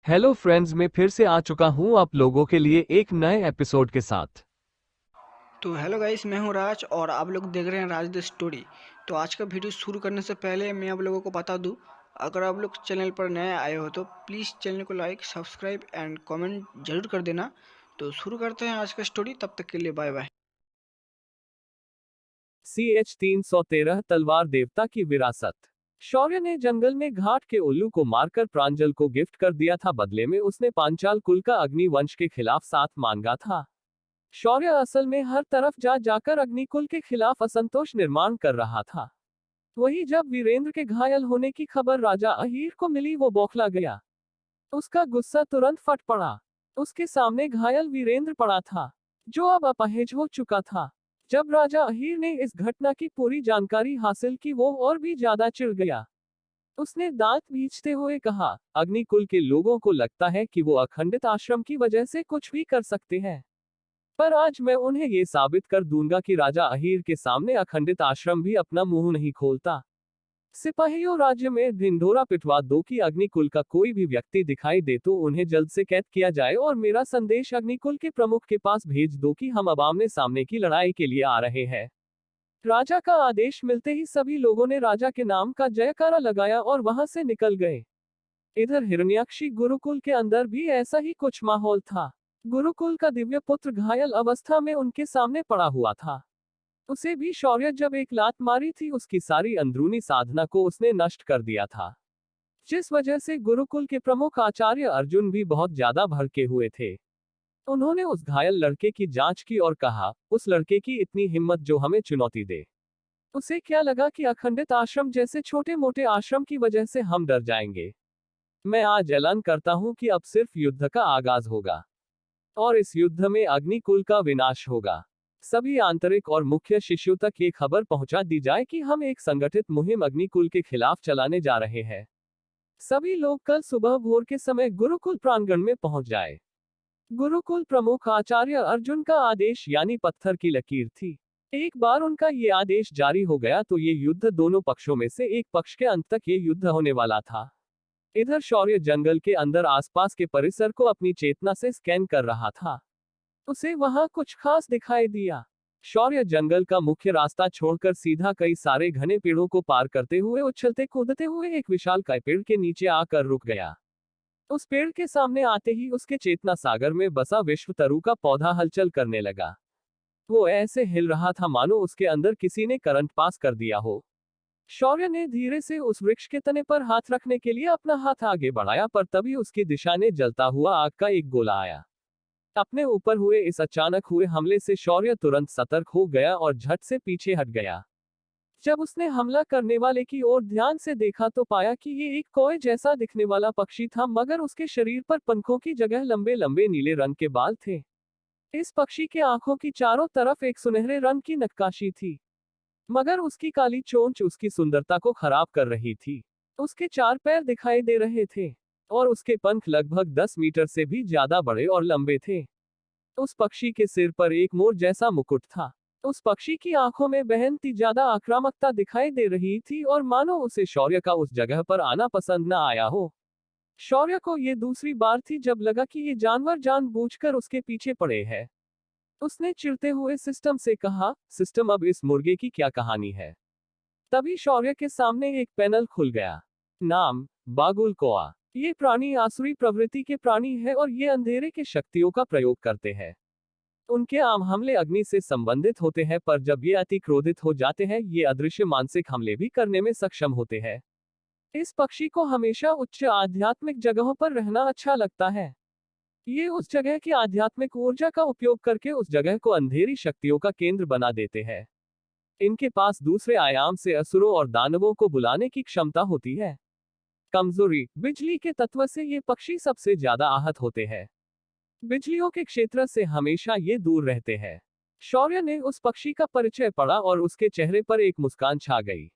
Hello friends, मैं फिर से आ चुका हूं आप लोगों के लिए एक नए एपिसोड के साथ। तो हेलो गाइस, मैं हूं राज और आप लोग देख रहे हैं राज द स्टोरी। तो आज का वीडियो शुरू करने से पहले मैं आप लोगों को बता दूं, अगर आप लोग चैनल पर नए आए हो तो प्लीज़ चैनल को लाइक, सब्सक्राइब एंड कमेंट जरूर कर देना। तो शुरू करते हैं आज का स्टोरी, तब तक के लिए बाय बाय। CH-313 तलवार देवता की विरासत। शौर्य ने जंगल में घाट के उल्लू को मारकर प्रांजल को गिफ्ट कर दिया था। बदले में उसने पांचाल कुल का अग्नि वंश के खिलाफ साथ मांगा था। शौर्य असल में हर तरफ जा जाकर अग्निकुल के खिलाफ असंतोष निर्माण कर रहा था। वही जब वीरेंद्र के घायल होने की खबर राजा अहीर को मिली, वो बौखला गया। उसका गुस्सा तुरंत फट पड़ा। उसके सामने घायल वीरेंद्र पड़ा था, जो अब अपाहिज हो चुका था। जब राजा अहीर ने इस घटना की पूरी जानकारी हासिल की, वो और भी ज्यादा चिढ़ गया। उसने दांत भींचते हुए कहा, अग्निकुल के लोगों को लगता है कि वो अखंडित आश्रम की वजह से कुछ भी कर सकते हैं, पर आज मैं उन्हें ये साबित कर दूंगा कि राजा अहीर के सामने अखंडित आश्रम भी अपना मुंह नहीं खोलता। सिपाहियों, राज्य में ढिंढोरा पिटवा दो कि अग्निकुल का कोई भी व्यक्ति दिखाई दे तो उन्हें जल्द से कैद किया जाए, और मेरा संदेश अग्निकुल के प्रमुख के पास भेज दो कि हम अब आमने सामने की लड़ाई के लिए आ रहे हैं। राजा का आदेश मिलते ही सभी लोगों ने राजा के नाम का जयकारा लगाया और वहां से निकल गए। इधर हिरण्याक्षी गुरुकुल के अंदर भी ऐसा ही कुछ माहौल था। गुरुकुल का दिव्य पुत्र घायल अवस्था में उनके सामने पड़ा हुआ था। उसे भी शौर्य जब एक लात मारी थी, उसकी सारी अंदरूनी साधना को उसने नष्ट कर दिया था, जिस वजह से गुरुकुल के प्रमुख आचार्य अर्जुन भी बहुत ज्यादा भड़के हुए थे। उन्होंने उस घायल लड़के की जांच की और कहा, उस लड़के की इतनी हिम्मत जो हमें चुनौती दे। उसे क्या लगा कि अखंडित आश्रम जैसे छोटे मोटे आश्रम की वजह से हम डर जाएंगे। मैं आज ऐलान करता हूं कि अब सिर्फ युद्ध का आगाज होगा, और इस युद्ध में अग्निकुल का विनाश होगा। सभी आंतरिक और मुख्य शिष्यों तक ये खबर पहुंचा दी जाए कि हम एक संगठित मुहिम अग्निकुल के खिलाफ चलाने जा रहे हैं। सभी लोग कल सुबह भोर के समय गुरुकुल प्रांगण में पहुंच जाए। गुरुकुल प्रमुख आचार्य अर्जुन का आदेश यानी पत्थर की लकीर थी। एक बार उनका ये आदेश जारी हो गया तो ये युद्ध दोनों पक्षों में से एक पक्ष के अंत तक ये युद्ध होने वाला था। इधर शौर्य जंगल के अंदर आसपास के परिसर को अपनी चेतना से स्कैन कर रहा था। उसे वहां कुछ खास दिखाई दिया। शौर्य जंगल का मुख्य रास्ता छोड़कर सीधा कई सारे घने पेड़ों को पार करते हुए उछलते कूदते हुए एक विशालकाय पेड़ के नीचे आकर रुक गया। उस पेड़ के सामने आते ही उसके चेतना सागर में बसा विश्वतरु का पौधा हलचल करने लगा। वो ऐसे हिल रहा था मानो उसके अंदर किसी ने करंट पास कर दिया हो। शौर्य ने धीरे से उस वृक्ष के तने पर हाथ रखने के लिए अपना हाथ आगे बढ़ाया, पर तभी उसकी दिशा ने जलता हुआ आग का एक गोला आया। अपने ऊपर हुए इस अचानक हुए हमले से शौर्य तुरंत सतर्क हो गया और झट से पीछे हट गया। जब उसने हमला करने वाले की ओर ध्यान से देखा तो पाया कि ये एक कोय जैसा दिखने वाला पक्षी था, मगर उसके शरीर पर पंखों की जगह लंबे लंबे नीले रंग के बाल थे। इस पक्षी के आंखों की चारों तरफ एक सुनहरे रंग की नक्काशी थी, मगर उसकी काली चोंच उसकी सुंदरता को खराब कर रही थी। उसके चार पैर दिखाई दे रहे थे, और उसके पंख लगभग 10 मीटर से भी ज्यादा बड़े और लंबे थे। उस पक्षी के सिर पर एक मोर जैसा मुकुट था। उस पक्षी की आंखों में बेहद ज्यादा आक्रामकता दिखाई दे रही थी, और मानो उसे शौर्य का उस जगह पर आना पसंद न आया हो। शौर्य को ये दूसरी बार थी जब लगा कि ये जानवर जानबूझकर उसके पीछे पड़े हैं। उसने चिढ़ते हुए सिस्टम से कहा, सिस्टम, अब इस मुर्गे की क्या कहानी है? तभी शौर्य के सामने एक पैनल खुल गया। नाम, बागुल कोआ। ये प्राणी आसुरी प्रवृत्ति के प्राणी है और ये अंधेरे के शक्तियों का प्रयोग करते हैं। उनके आम हमले अग्नि से संबंधित होते हैं, पर जब ये अति क्रोधित हो जाते हैं ये अदृश्य मानसिक हमले भी करने में सक्षम होते हैं। इस पक्षी को हमेशा उच्च आध्यात्मिक जगहों पर रहना अच्छा लगता है। ये उस जगह की आध्यात्मिक ऊर्जा का उपयोग करके उस जगह को अंधेरी शक्तियों का केंद्र बना देते हैं। इनके पास दूसरे आयाम से असुरों और दानवों को बुलाने की क्षमता होती है। कमजोरी, बिजली के तत्व से ये पक्षी सबसे ज्यादा आहत होते हैं। बिजलियों के क्षेत्र से हमेशा ये दूर रहते हैं। शौर्य ने उस पक्षी का परिचय पढ़ा और उसके चेहरे पर एक मुस्कान छा गई।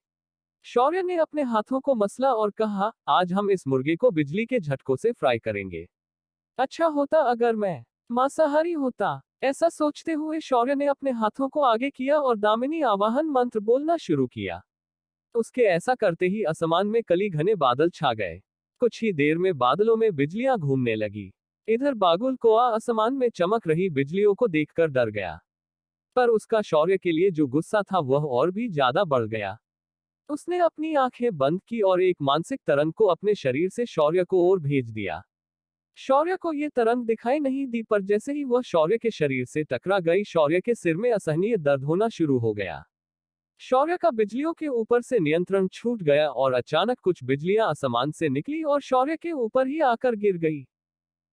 शौर्य ने अपने हाथों को मसला और कहा, आज हम इस मुर्गे को बिजली के झटकों से फ्राई करेंगे। अच्छा होता अगर मैं मांसाहारी होता। ऐसा सोचते हुए शौर्य ने अपने हाथों को आगे किया और दामिनी आवाहन मंत्र बोलना शुरू किया। उसके ऐसा करते ही आसमान में कली घने बादल छा गए। कुछ ही देर में बादलों में बिजलियां घूमने लगी। इधर बागुल कौआ आसमान में चमक रही बिजलियों को देखकर डर गया, पर उसका शौर्य के लिए जो गुस्सा था वह और भी ज्यादा बढ़ गया। उसने अपनी आंखें बंद की और एक मानसिक तरंग को अपने शरीर से शौर्य को ओर भेज दिया। शौर्य को ये तरंग दिखाई नहीं दी, पर जैसे ही वह शौर्य के शरीर से टकरा गई, शौर्य के सिर में असहनीय दर्द होना शुरू हो गया। शौर्य का बिजलियों के ऊपर से नियंत्रण छूट गया और अचानक कुछ बिजलियां आसमान से निकली और शौर्य के ऊपर ही आकर गिर गई।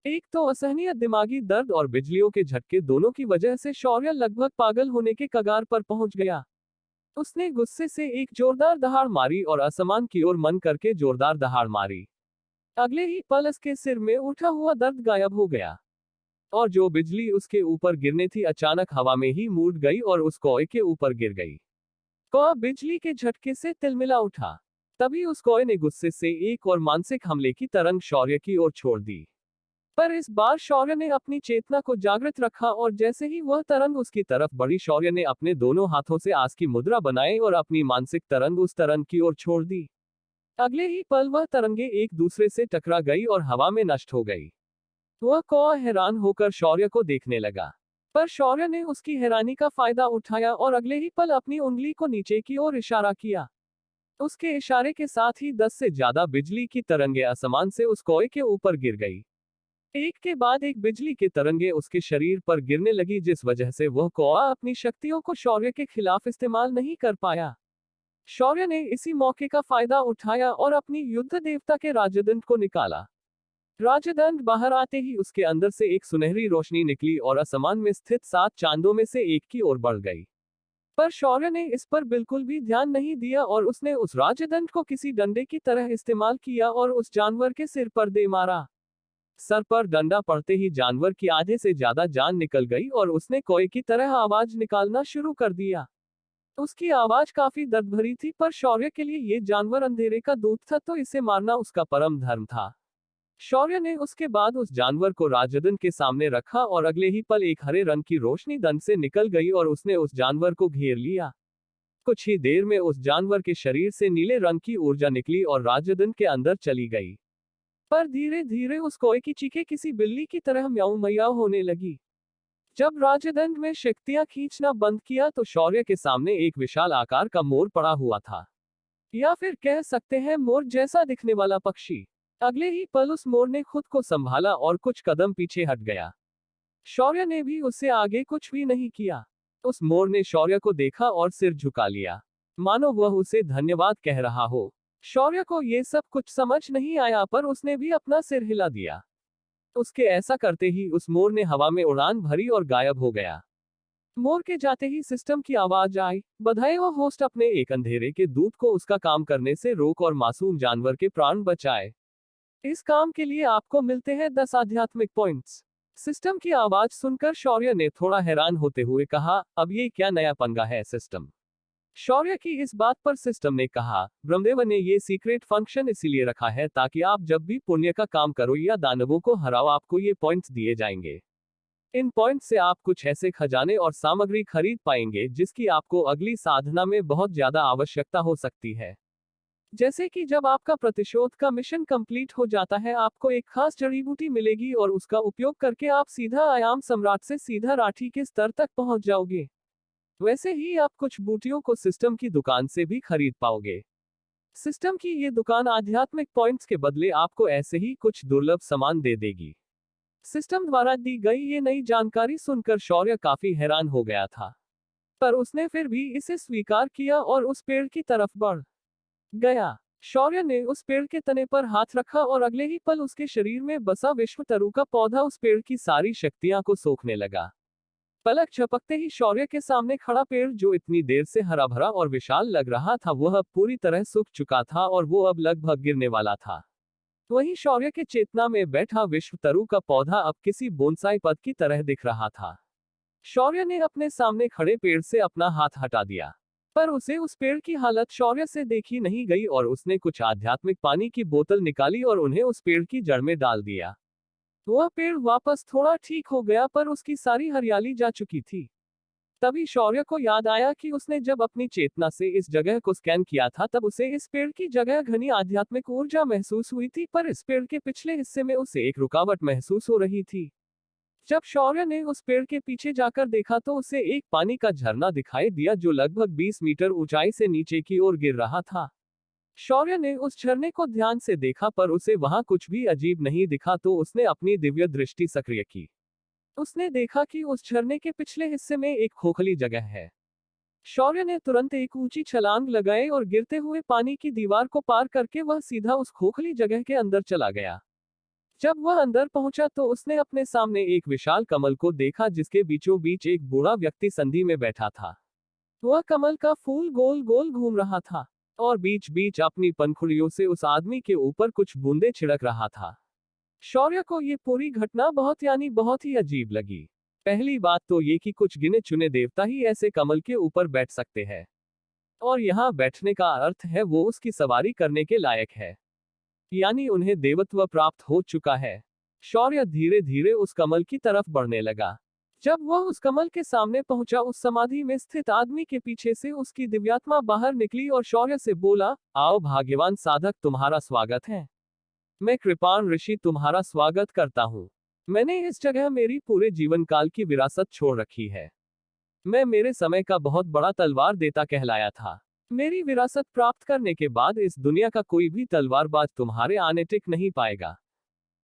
एक तो असहनीय दिमागी दर्द और बिजलियों के झटके, दोनों की वजह से शौर्य लगभग पागल होने के कगार पर पहुंच गया। उसने गुस्से से एक जोरदार दहाड़ मारी और आसमान की ओर मन करके जोरदार दहाड़ मारी। अगले ही पल उसके सिर में उठा हुआ दर्द गायब हो गया और जो बिजली उसके ऊपर गिरने थी अचानक हवा में ही मूड गई और उस कौए के ऊपर गिर गई। कौआ बिजली के झटके से तिलमिला उठा। तभी उस कौए ने गुस्से से एक और मानसिक हमले की तरंग शौर्य की ओर छोड़ दी, पर इस बार शौर्य ने अपनी चेतना को जागृत रखा और जैसे ही वह तरंग उसकी तरफ बढ़ी, शौर्य ने अपने दोनों हाथों से आस की मुद्रा बनाई और अपनी मानसिक तरंग उस तरंग की ओर छोड़ दी। अगले ही पल वह तरंगे एक दूसरे से टकरा गई और हवा में नष्ट हो गई। वह कौआ हैरान होकर शौर्य को देखने लगा, पर शौर्य ने उसकी हैरानी का फायदा उठाया और अगले ही पल अपनी उंगली को नीचे की ओर इशारा किया। उसके इशारे के साथ ही 10 से ज्यादा बिजली की तरंगे आसमान से उस कौए के ऊपर गिर गई। एक के बाद एक बिजली की तरंगे उसके शरीर पर गिरने लगी, जिस वजह से वह कौआ अपनी शक्तियों को शौर्य के खिलाफ इस्तेमाल नहीं कर पाया। शौर्य ने इसी मौके का फायदा उठाया और अपनी युद्ध देवता के राजदंड को निकाला। राजदंड बाहर आते ही उसके अंदर से एक सुनहरी रोशनी निकली और आसमान में स्थित 7 चांदों में से एक की ओर बढ़ गई। पर शौर्य ने इस पर बिल्कुल भी ध्यान नहीं दिया और उसने उस राजदंड को किसी डंडे की तरह इस्तेमाल किया और उस जानवर के सिर पर दे मारा। सर पर डंडा पड़ते ही जानवर की आधे से ज्यादा जान निकल गई और उसने कौए की तरह आवाज निकालना शुरू कर दिया। उसकी आवाज काफी दर्द भरी थी, पर शौर्य के लिए ये जानवर अंधेरे का दूत था, तो इसे मारना उसका परम धर्म था। शौर्य ने उसके बाद उस जानवर को राजदंड के सामने रखा और अगले ही पल एक हरे रंग की रोशनी दंड से निकल गई और उसने उस जानवर को घेर लिया। कुछ ही देर में उस जानवर के शरीर से नीले रंग की ऊर्जा निकली और राजदंड के अंदर चली गई। पर धीरे धीरे उस कौए की चीखें किसी बिल्ली की तरह म्याऊं म्याऊं होने लगी। जब राजदंड में शक्तियां खींचना बंद किया तो शौर्य के सामने एक विशाल आकार का मोर पड़ा हुआ था, या फिर कह सकते हैं मोर जैसा दिखने वाला पक्षी। अगले ही पल उस मोर ने खुद को संभाला और कुछ कदम पीछे हट गया। शौर्य ने भी उससे आगे कुछ भी नहीं किया। उस मोर ने शौर्य को देखा और सिर झुका लिया, मानो वह उसे धन्यवाद कह रहा हो। शौर्य को ये सब कुछ समझ नहीं आया, पर उसने भी अपना सिर हिला दिया। उसके ऐसा करते ही उस मोर ने हवा में उड़ान भरी और गायब हो गया। मोर के जाते ही सिस्टम की आवाज आई, बधाई हो होस्ट, अपने एक अंधेरे के दूत को उसका काम करने से रोक और मासूम जानवर के प्राण बचाए। इस काम के लिए आपको मिलते हैं 10 आध्यात्मिक पॉइंट्स। सिस्टम की आवाज सुनकर शौर्य ने थोड़ा हैरान होते हुए कहा, अब ये क्या नया पंगा है सिस्टम? शौर्य की इस बात पर सिस्टम ने कहा, ब्रह्मदेव ने ये सीक्रेट फंक्शन इसीलिए रखा है ताकि आप जब भी पुण्य का काम करो या दानवों को हराओ, आपको ये पॉइंट्स दिए जाएंगे। इन पॉइंट्स से आप कुछ ऐसे खजाने और सामग्री खरीद पाएंगे जिसकी आपको अगली साधना में बहुत ज्यादा आवश्यकता हो सकती है। जैसे कि जब आपका प्रतिशोध का मिशन कंप्लीट हो जाता है, आपको एक खास जड़ी बूटी मिलेगी और उसका उपयोग करके आप सीधा आयाम सम्राट से सीधा राठी के स्तर तक पहुंच जाओगे। वैसे ही आप कुछ बूटियों को सिस्टम की दुकान से भी खरीद पाओगे। सिस्टम की ये दुकान आध्यात्मिक पॉइंट्स के बदले आपको ऐसे ही कुछ दुर्लभ सामान दे देगी। सिस्टम द्वारा दी गई ये नई जानकारी सुनकर शौर्य काफी हैरान हो गया था, पर उसने फिर भी इसे स्वीकार किया और उस पेड़ की तरफ बढ़ गया। शौर्य ने उस पेड़ के तने पर हाथ रखा और अगले ही पल उसके शरीर में बसा विश्वतरु का पौधा उस पेड़ की सारी शक्तियां को सोखने लगा। पलक झपकते ही शौर्य के सामने खड़ा पेड़, जो इतनी देर से हरा भरा और विशाल लग रहा था, वह अब पूरी तरह सूख चुका था और वो अब लगभग गिरने वाला था। वहीं शौर्य के चेतना में बैठा विश्वतरु का पौधा अब किसी बोनसाई पद की तरह दिख रहा था। शौर्य ने अपने सामने खड़े पेड़ से अपना हाथ हटा दिया, पर उसे उस पेड़ की हालत शौर्य से देखी नहीं गई और उसने कुछ आध्यात्मिक पानी की बोतल निकाली और उन्हें उस पेड़ की जड़ में डाल दिया। वह पेड़ वापस थोड़ा ठीक हो गया, पर उसकी सारी हरियाली जा चुकी थी। तभी शौर्य को याद आया कि उसने जब अपनी चेतना से इस जगह को स्कैन किया था तब उसे इस पेड़ की जगह घनी आध्यात्मिक ऊर्जा महसूस हुई थी, पर इस पेड़ के पिछले हिस्से में उसे एक रुकावट महसूस हो रही थी। जब शौर्य ने उस पेड़ के पीछे जाकर देखा तो उसे एक पानी का झरना दिखाई दिया जो लगभग 20 मीटर ऊंचाई से नीचे की ओर गिर रहा था। शौर्य ने उस झरने को ध्यान से देखा पर उसे वहां कुछ भी अजीब नहीं दिखा, तो उसने अपनी दिव्य दृष्टि सक्रिय की। उसने देखा कि उस झरने के पिछले हिस्से में एक खोखली जगह है। शौर्य ने तुरंत एक ऊंची छलांग लगाई और गिरते हुए पानी की दीवार को पार करके वह सीधा उस खोखली जगह के अंदर चला गया। जब वह अंदर पहुंचा तो उसने अपने सामने एक विशाल कमल को देखा जिसके बीचों बीच एक बूढ़ा व्यक्ति संधि में बैठा था। वह कमल का फूल गोल गोल घूम रहा था और बीच बीच अपनी पंखुड़ियों से उस आदमी के ऊपर कुछ बूंदे छिड़क रहा था। शौर्य को ये पूरी घटना बहुत ही अजीब लगी। पहली बात तो ये कि कुछ गिने चुने देवता ही ऐसे कमल के ऊपर बैठ सकते हैं, और यहाँ बैठने का अर्थ है वो उसकी सवारी करने के लायक है, यानी उन्हें देवत्व प्राप्त हो चुका है। शौर्य धीरे धीरे उस कमल की तरफ बढ़ने लगा। जब वह उस कमल के सामने पहुंचा, उस समाधि में स्थित आदमी के पीछे से उसकी दिव्यात्मा बाहर निकली और शौर्य से बोला, आओ भाग्यवान साधक, तुम्हारा स्वागत है। मैं कृपाण ऋषि तुम्हारा स्वागत करता हूँ। मैंने इस जगह मेरी पूरे जीवन काल की विरासत छोड़ रखी है। मैं मेरे समय का बहुत बड़ा तलवार देता कहलाया था। मेरी विरासत प्राप्त करने के बाद इस दुनिया का कोई भी तलवारबाज तुम्हारे आने टिक नहीं पाएगा।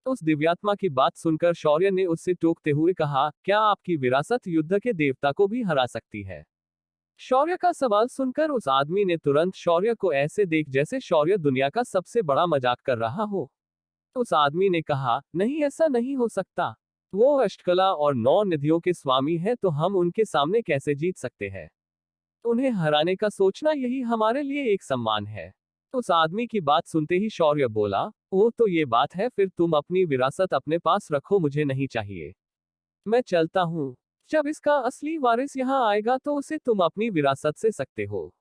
उस दिव्यात्मा की बात सुनकर शौर्य ने उससे टोकते हुए कहा, क्या आपकी विरासत युद्ध के देवता को भी हरा सकती है? शौर्य का सवाल सुनकर उस आदमी ने तुरंत शौर्य को ऐसे देख जैसे शौर्य दुनिया का सबसे बड़ा मजाक कर रहा हो। उस आदमी ने कहा, नहीं, ऐसा नहीं हो सकता। वो अष्टकला और 9 निधियों के स्वामी है, तो हम उनके सामने कैसे जीत सकते हैं? उन्हें हराने का सोचना यही हमारे लिए एक सम्मान है। उस आदमी की बात सुनते ही शौर्य बोला, ओह, तो ये बात है, फिर तुम अपनी विरासत अपने पास रखो, मुझे नहीं चाहिए। मैं चलता हूँ। जब इसका असली वारिस यहाँ आएगा तो उसे तुम अपनी विरासत से सकते हो।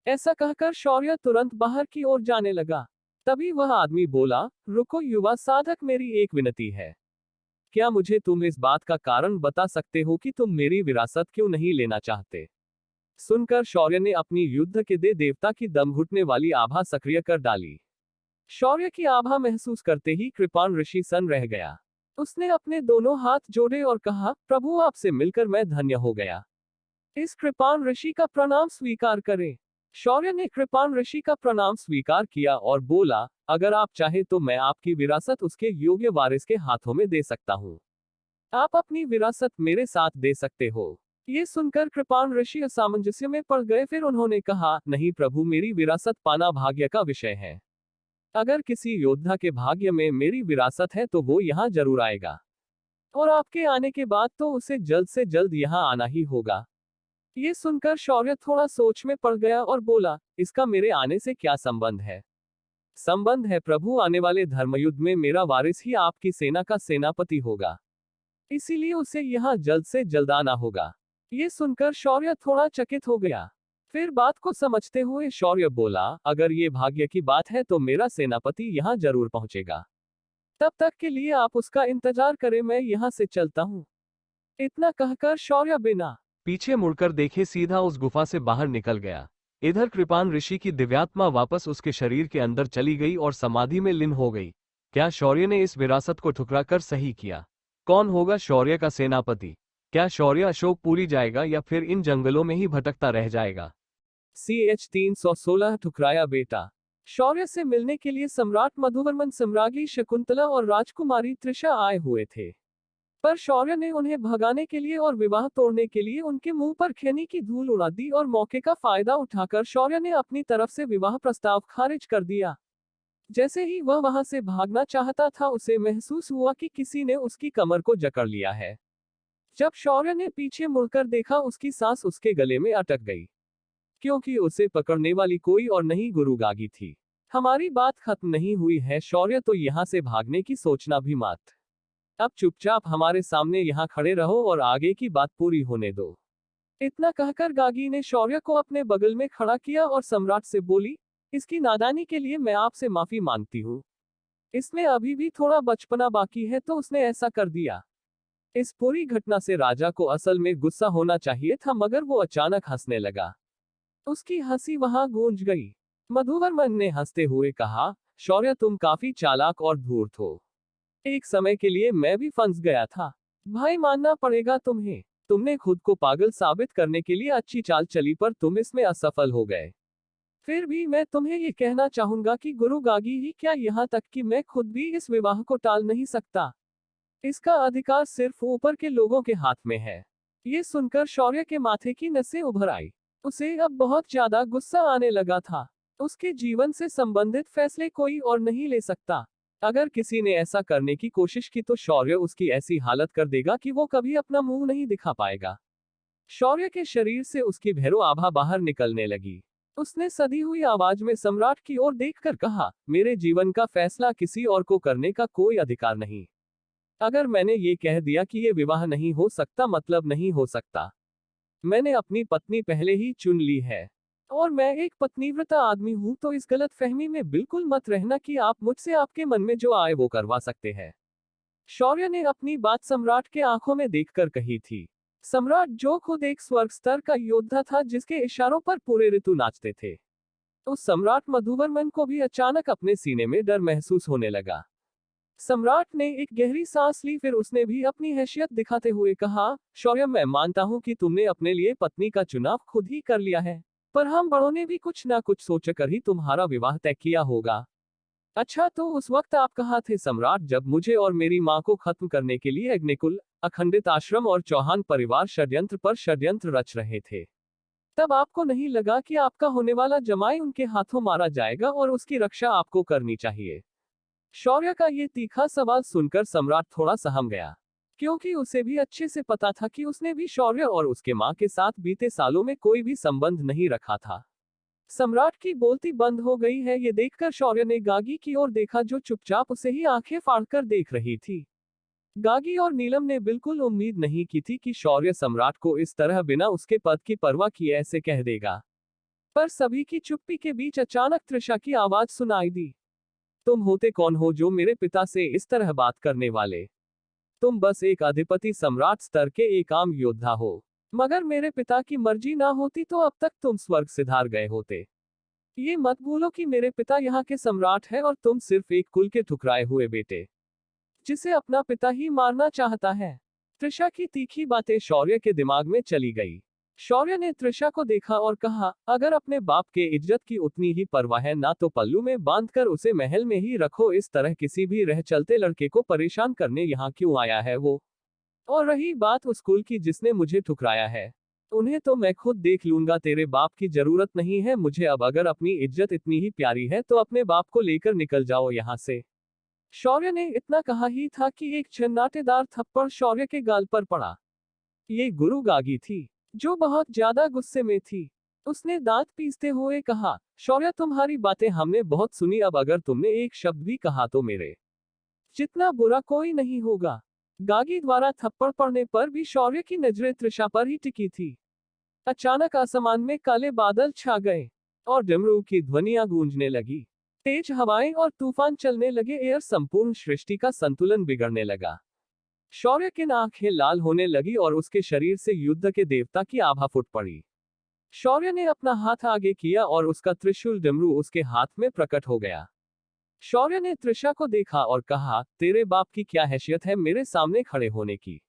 ऐसा कहकर शौर्य तुरंत बाहर की ओर जाने लगा। तभी वह आदमी बोला, रुको युवा साधक, मेरी एक विनती है। क्या मुझे तुम इस बात का कारण बता सकते हो कि तुम मेरी विरासत क्यों नहीं लेना चाहते? सुनकर शौर्य ने अपनी युद्ध के देवता की दम घुटने वाली आभा सक्रिय कर डाली। शौर्य की आभा महसूस करते ही कृपाण ऋषि सन रह गया। उसने अपने दोनों हाथ जोड़े और कहा, प्रभु, आपसे मिलकर मैं धन्य हो गया। इस कृपाण ऋषि का प्रणाम स्वीकार करें। शौर्य ने कृपाण ऋषि का प्रणाम स्वीकार किया और बोला, अगर आप चाहे तो मैं आपकी विरासत उसके योग्य वारिस के हाथों में दे सकता हूँ। आप अपनी विरासत मेरे साथ दे सकते हो। ये सुनकर कृपाण ऋषि असामंजस्य में पड़ गए। फिर उन्होंने कहा, नहीं प्रभु, मेरी विरासत पाना भाग्य का विषय है। अगर किसी योद्धा के भाग्य में मेरी विरासत है तो वो यहाँ जरूर आएगा, और आपके आने के बाद तो उसे जल्द से जल्द यहाँ आना ही होगा। ये सुनकर शौर्य थोड़ा सोच में पड़ गया और बोला, इसका मेरे आने से क्या संबंध है? संबंध है प्रभु, आने वाले धर्मयुद्ध में मेरा वारिस ही आपकी सेना का सेनापति होगा, इसीलिए उसे यहाँ जल्द से जल्द आना होगा। ये सुनकर शौर्य थोड़ा चकित हो गया। फिर बात को समझते हुए शौर्य बोला, अगर ये भाग्य की बात है तो मेरा सेनापति यहाँ जरूर पहुंचेगा। तब तक के लिए आप उसका इंतजार करें, मैं यहाँ से चलता हूँ। इतना कहकर शौर्य बिना पीछे मुड़कर देखे सीधा उस गुफा से बाहर निकल गया। इधर कृपाण ऋषि की दिव्यात्मा वापस उसके शरीर के अंदर चली गई और समाधि में लीन हो गई। क्या शौर्य ने इस विरासत को ठुकराकर सही किया? कौन होगा शौर्य का सेनापति? क्या शौर्य अशोकपुरी जाएगा या फिर इन जंगलों में ही भटकता रह जाएगा? CH 316 ठुकराया बेटा। शौर्य से मिलने के लिए सम्राट मधुवर्मन, सम्राज्ञी शकुंतला और राजकुमारी त्रिशा आए हुए थे, पर शौर्य ने उन्हें भगाने के लिए और विवाह तोड़ने के लिए उनके मुंह पर खैनी की धूल उड़ा दी, और मौके का फायदा उठाकर शौर्य ने अपनी तरफ से विवाह प्रस्ताव खारिज कर दिया। जैसे ही वह वहां से भागना चाहता था, उसे महसूस हुआ कि किसी ने उसकी कमर को जकड़ लिया है। जब शौर्य ने पीछे मुड़कर देखा, उसकी सांस उसके गले में अटक गई, क्योंकि उसे पकड़ने वाली कोई और नहीं, गुरु गागी थी। हमारी बात खत्म नहीं हुई है शौर्य, तो यहाँ से भागने की सोचना भी मत। अब चुपचाप हमारे सामने यहाँ खड़े रहो और आगे की बात पूरी होने दो। इतना कहकर गागी ने शौर्य को अपने बगल में खड़ा किया और सम्राट से बोली, इसकी नादानी के लिए मैं आपसे माफी मांगती हूँ। इसमें अभी भी थोड़ा बचपना बाकी है, तो उसने ऐसा कर दिया। इस पूरी घटना से राजा को असल में गुस्सा होना चाहिए था, मगर वो अचानक हंसने लगा। उसकी हंसी वहां गूंज गई। मधुवर्मन ने हंसते हुए कहा, शौर्य तुम काफी चालाक और धूर्त हो। एक समय के लिए मैं भी फंस गया था। भाई मानना पड़ेगा तुम्हें, तुमने खुद को पागल साबित करने के लिए अच्छी चाल चली, पर तुम इसमें असफल हो गए। फिर भी मैं तुम्हें ये कहना चाहूंगा कि गुरु गागी ही क्या, यहाँ तक कि मैं खुद भी इस विवाह को टाल नहीं सकता। इसका अधिकार सिर्फ ऊपर के लोगों के हाथ में है। ये सुनकर शौर्य के माथे की नसें उभर आई। उसे अब बहुत ज्यादा गुस्सा आने लगा था। उसके जीवन से संबंधित फैसले कोई और नहीं ले सकता। अगर किसी ने ऐसा करने की कोशिश की तो शौर्य उसकी ऐसी हालत कर देगा कि वो कभी अपना मुंह नहीं दिखा पाएगा। शौर्य के शरीर से उसकी भैरो आभा बाहर निकलने लगी। उसने सधी हुई आवाज में सम्राट की ओर देखकर कहा, मेरे जीवन का फैसला किसी और को करने का कोई अधिकार नहीं। अगर मैंने ये कह दिया कि ये विवाह नहीं हो सकता, मतलब नहीं हो सकता। मैंने अपनी पत्नी पहले ही चुन ली है और मैं एक पत्नीव्रता आदमी हूं, तो इस गलत फहमी में बिल्कुल मत रहना कि आप मुझसे आपके मन में जो आए वो करवा सकते हैं। शौर्य ने अपनी बात सम्राट के आंखों में देखकर कही थी। सम्राट जो खुद एक स्वर्ग स्तर का योद्धा था, जिसके इशारों पर पूरे ऋतु नाचते थे, तो सम्राट मधुवर्मन को भी अचानक अपने सीने में डर महसूस होने लगा। सम्राट ने एक गहरी सांस ली, फिर उसने भी अपनी हैसियत दिखाते हुए कहा, शौर्य मैं मानता हूं कि तुमने अपने लिए पत्नी का चुनाव खुद ही कर लिया है, पर हम बड़ों ने भी कुछ ना कुछ सोचकर ही तुम्हारा विवाह तय किया होगा। अच्छा, तो उस वक्त आप कहाँ थे सम्राट, जब मुझे और मेरी माँ को खत्म करने के लिए अग्निकुल, अखंडित आश्रम और चौहान परिवार षड्यंत्र पर षड्यंत्र रच रहे थे? तब आपको नहीं लगा कि आपका होने वाला जमाई उनके हाथों मारा जाएगा और उसकी रक्षा आपको करनी चाहिए? शौर्य का ये तीखा सवाल सुनकर सम्राट थोड़ा सहम गया, क्योंकि उसे भी अच्छे से पता था कि उसने भी शौर्य और उसके माँ के साथ बीते सालों में कोई भी संबंध नहीं रखा था। सम्राट की बोलती बंद हो गई है, ये देखकर शौर्य ने गागी की ओर देखा, जो चुपचाप उसे ही आंखें फाड़कर देख रही थी। गागी और नीलम ने बिल्कुल उम्मीद नहीं की थी कि शौर्य सम्राट को इस तरह बिना उसके पद की परवाह किए ऐसे कह देगा। पर सभी की चुप्पी के बीच अचानक त्रिशा की आवाज सुनाई दी, तुम होते कौन हो जो मेरे पिता से इस तरह बात करने वाले? तुम बस एक अधिपति सम्राट स्तर के एक आम योद्धा हो, मगर मेरे पिता की मर्जी ना होती तो अब तक तुम स्वर्ग सिधार गए होते। ये मत भूलो कि मेरे पिता यहाँ के सम्राट है और तुम सिर्फ एक कुल के ठुकराए हुए बेटे, जिसे अपना पिता ही मारना चाहता है। त्रिशा की तीखी बातें शौर्य के दिमाग में चली गई। शौर्य ने त्रिशा को देखा और कहा, अगर अपने बाप के इज्जत की उतनी ही परवाह है ना, तो पल्लू में बांधकर उसे महल में ही रखो। इस तरह किसी भी रह चलते लड़के को परेशान करने यहाँ क्यों आया है वो? और रही बात उस कुल की जिसने मुझे ठुकराया है, उन्हें तो मैं खुद देख लूंगा। तेरे बाप की जरूरत नहीं है मुझे अब। अगर अपनी इज्जत इतनी ही प्यारी है तो अपने बाप को लेकर निकल जाओ यहाँ से। शौर्य ने इतना कहा ही था कि एक झन्नाटेदार थप्पड़ शौर्य के गाल पर पड़ा। ये गुरु गागी थी, जो बहुत ज्यादा गुस्से में थी। उसने दांत पीसते हुए कहा, शौर्य तुम्हारी बातें हमने बहुत सुनी, अब अगर तुमने एक शब्द भी कहा तो मेरे जितना बुरा कोई नहीं होगा। गागी द्वारा थप्पड़ पड़ने पर भी शौर्य की नजरें त्रिशा पर ही टिकी थी। अचानक आसमान में काले बादल छा गए और डमरू की ध्वनियां गूंजने लगी। तेज हवाएं और तूफान चलने लगे। एयर संपूर्ण सृष्टि का संतुलन बिगड़ने लगा। शौर्य की आंखें लाल होने लगी और उसके शरीर से युद्ध के देवता की आभा फूट पड़ी। शौर्य ने अपना हाथ आगे किया और उसका त्रिशूल डमरू उसके हाथ में प्रकट हो गया। शौर्य ने त्रिशा को देखा और कहा, तेरे बाप की क्या हैसियत है मेरे सामने खड़े होने की?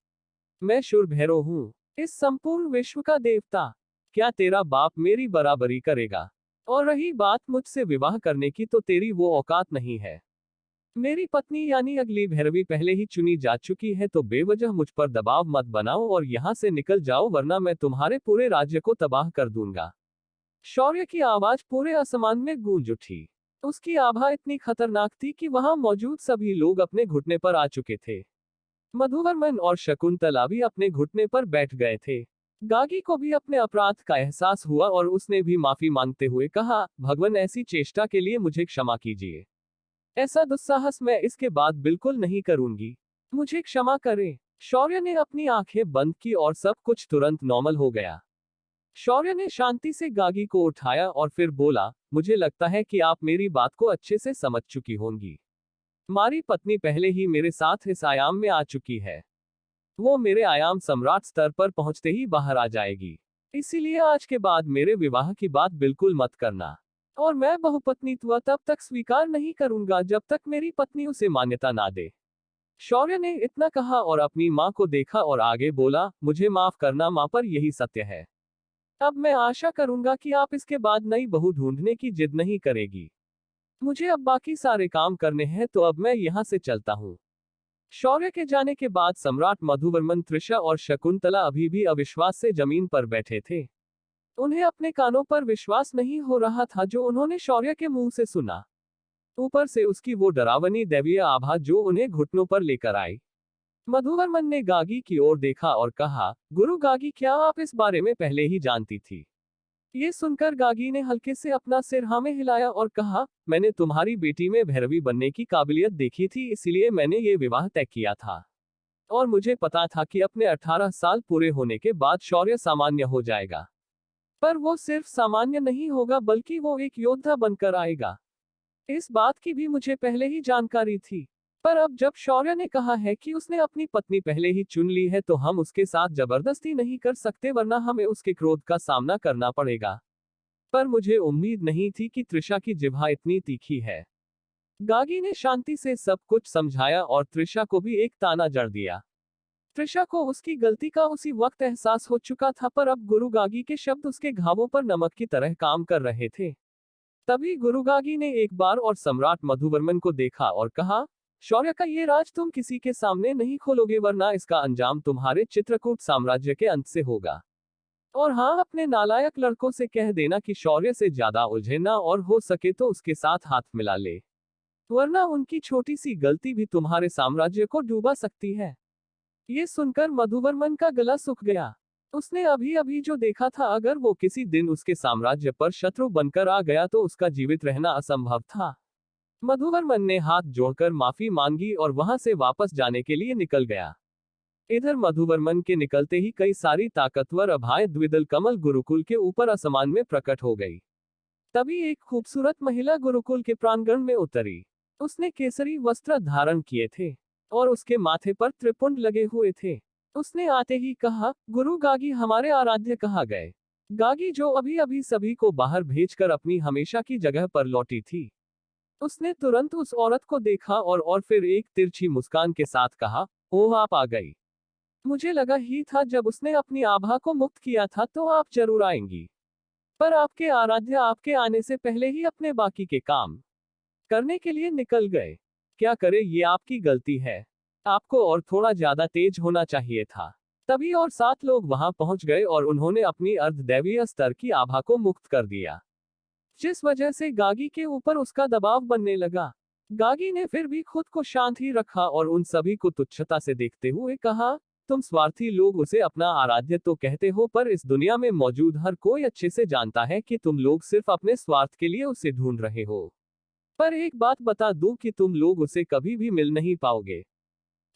मैं शूर भैरव हूँ, इस संपूर्ण विश्व का देवता। क्या तेरा बाप मेरी बराबरी करेगा? और रही बात मुझसे विवाह करने की, तो तेरी वो औकात नहीं है। मेरी पत्नी यानी अगली भैरवी पहले ही चुनी जा चुकी है, तो बेवजह मुझ पर दबाव मत बनाओ और यहाँ से निकल जाओ, वरना मैं तुम्हारे पूरे राज्य को तबाह कर दूंगा। शौर्य की आवाज पूरे आसमान में गूंज उठी। उसकी आभा इतनी खतरनाक थी कि वहां मौजूद सभी लोग अपने घुटने पर आ चुके थे। मधुवर्मन और शकुंतला भी अपने घुटने पर बैठ गए थे। गागी को भी अपने अपराध का एहसास हुआ और उसने भी माफी मांगते हुए कहा, भगवान ऐसी चेष्टा के लिए मुझे क्षमा कीजिए। ऐसा दुस्साहस मैं इसके बाद बिल्कुल नहीं करूंगी, मुझे क्षमा करें। शौर्य ने अपनी आंखें बंद की और सब कुछ तुरंत नॉर्मल हो गया। शौर्य ने शांति से गागी को उठाया और फिर बोला, मुझे लगता है कि आप मेरी बात को अच्छे से समझ चुकी होंगी। हमारी पत्नी पहले ही मेरे साथ इस आयाम में आ चुकी है। वो मेरे आयाम सम्राट स्तर पर पहुंचते ही बाहर आ जाएगी। इसीलिए आज के बाद मेरे विवाह की बात बिल्कुल मत करना। और मैं बहुपत्नीत्व तब तक स्वीकार नहीं करूंगा जब तक मेरी पत्नी उसे मान्यता ना दे। शौर्य ने इतना कहा और अपनी माँ को देखा और आगे बोला, मुझे माफ करना माँ, पर यही सत्य है। अब मैं आशा करूंगा कि आप इसके बाद नई बहू ढूंढने की जिद नहीं करेगी। मुझे अब बाकी सारे काम करने हैं, तो अब मैं यहाँ से चलता हूँ। शौर्य के जाने के बाद सम्राट मधुवर्मन, त्रिशा और शकुंतला अभी भी अविश्वास से जमीन पर बैठे थे। उन्हें अपने कानों पर विश्वास नहीं हो रहा था जो उन्होंने शौर्य के मुंह से सुना। ऊपर से उसकी वो डरावनी दैवीय आभा जो उन्हें घुटनों पर लेकर आई। मधुवर्मन ने गागी की ओर देखा और कहा, गुरु गागी, क्या आप इस बारे में पहले ही जानती थी? ये सुनकर गागी ने हल्के से अपना सिर हाँ में हिलाया और कहा, मैंने तुम्हारी बेटी में भैरवी बनने की काबिलियत देखी थी, इसलिए मैंने ये विवाह तय किया था। और मुझे पता था कि अपने 18 साल पूरे होने के बाद शौर्य सामान्य हो जाएगा। पर वो सिर्फ सामान्य नहीं होगा, बल्कि वो एक योद्धा बनकर आएगा। इस बात की भी मुझे पहले ही जानकारी थी। पर अब जब शौर्य ने कहा है कि उसने अपनी पत्नी पहले ही चुन ली है, तो हम उसके साथ जबरदस्ती नहीं कर सकते, वरना हमें उसके क्रोध का सामना करना पड़ेगा। पर मुझे उम्मीद नहीं थी कि त्रिशा की जिह्वा इतनी तीखी है। गागी ने शांति से सब कुछ समझाया और त्रिशा को भी एक ताना जड़ दिया। त्रिशा को उसकी गलती का उसी वक्त एहसास हो चुका था, पर अब गुरु गागी के शब्द उसके घावों पर नमक की तरह काम कर रहे थे। तभी गुरु गागी ने एक बार और सम्राट मधुवर्मन को देखा और कहा, शौर्य का ये राज तुम किसी के सामने नहीं खोलोगे, वरना इसका अंजाम तुम्हारे चित्रकूट साम्राज्य के अंत से होगा। और हाँ, अपने नालायक लड़कों से कह देना कि शौर्य से ज्यादा उलझे ना, और हो सके तो उसके साथ हाथ मिला ले, वरना उनकी छोटी सी गलती भी तुम्हारे साम्राज्य को डूबा सकती है। ये सुनकर मधुवर्मन का गला सूख गया। उसने अभी अभी जो देखा था, अगर वो किसी दिन उसके साम्राज्य पर शत्रु बनकर आ गया तो उसका जीवित रहना असंभव था। मधुवर्मन ने हाथ जोड़कर माफी मांगी और वहां से वापस जाने के लिए निकल गया। इधर मधुवर्मन के निकलते ही कई सारी ताकतवर अभाय द्विदल कमल गुरुकुल के ऊपर आसमान में प्रकट हो गई। तभी एक खूबसूरत महिला गुरुकुल के प्रांगण में उतरी। उसने केसरी वस्त्र धारण किए थे और उसके माथे पर त्रिपुंड लगे हुए थे। उसने आते ही कहा, गुरु गागी, हमारे आराध्य कहाँ गए? गागी, जो अभी अभी सभी को बाहर भेजकर अपनी हमेशा की जगह पर लौटी थी। उसने तुरंत उस औरत को देखा और फिर एक तिरछी मुस्कान के साथ कहा, ओह, आप आ गई। मुझे लगा ही था जब उसने अपनी आभा को मुक्त किया था तो आप जरूर आएंगी। पर आपके आराध्य आपके आने से पहले ही अपने बाकी के काम करने के लिए निकल गए। क्या करे, ये आपकी गलती है। आपको और थोड़ा ज्यादा तेज होना चाहिए था। तभी और 7 लोग वहां पहुंच गए और उन्होंने अपनी अर्धदैवीय स्तर की आभा को मुक्त कर दिया, जिस वजह से गागी के ऊपर उसका दबाव बनने लगा। गागी ने फिर भी खुद को शांत ही रखा और उन सभी को तुच्छता से देखते हुए कहा, तुम स्वार्थी लोग उसे अपना आराध्य तो कहते हो, पर इस दुनिया में मौजूद हर कोई अच्छे से जानता है कि तुम लोग सिर्फ अपने स्वार्थ के लिए उसे ढूंढ रहे हो। पर एक बात बता दूं कि तुम लोग उसे कभी भी मिल नहीं पाओगे।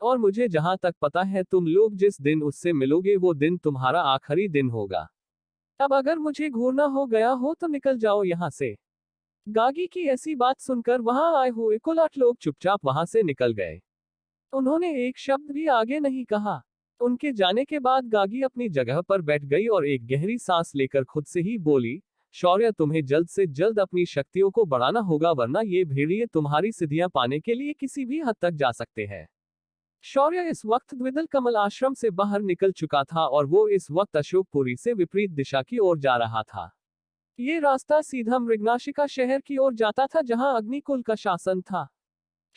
और मुझे जहां तक पता है, तुम लोग जिस दिन उससे मिलोगे वो दिन तुम्हारा आखिरी दिन होगा। अब अगर मुझे घूरना हो गया हो तो निकल जाओ यहाँ से। गागी की ऐसी बात सुनकर वहां आए हुए कुल 8 लोग चुपचाप वहां से निकल गए। उन्होंने एक शब्द भी आगे नहीं कहा। उनके जाने के बाद गागी अपनी जगह पर बैठ गई और एक गहरी सांस लेकर खुद से ही बोली, शौर्य, तुम्हें जल्द से जल्द अपनी शक्तियों को बढ़ाना होगा, वरना ये भेड़िए तुम्हारी सिद्धियां पाने के लिए किसी भी हद तक जा सकते हैं। शौर्य इस वक्त द्विदल कमल आश्रम से बाहर निकल चुका था और वो इस वक्त अशोकपुरी से विपरीत दिशा की ओर जा रहा था। ये रास्ता सीधा मृगनाशिका शहर की ओर जाता था, जहां अग्निकुल का शासन था।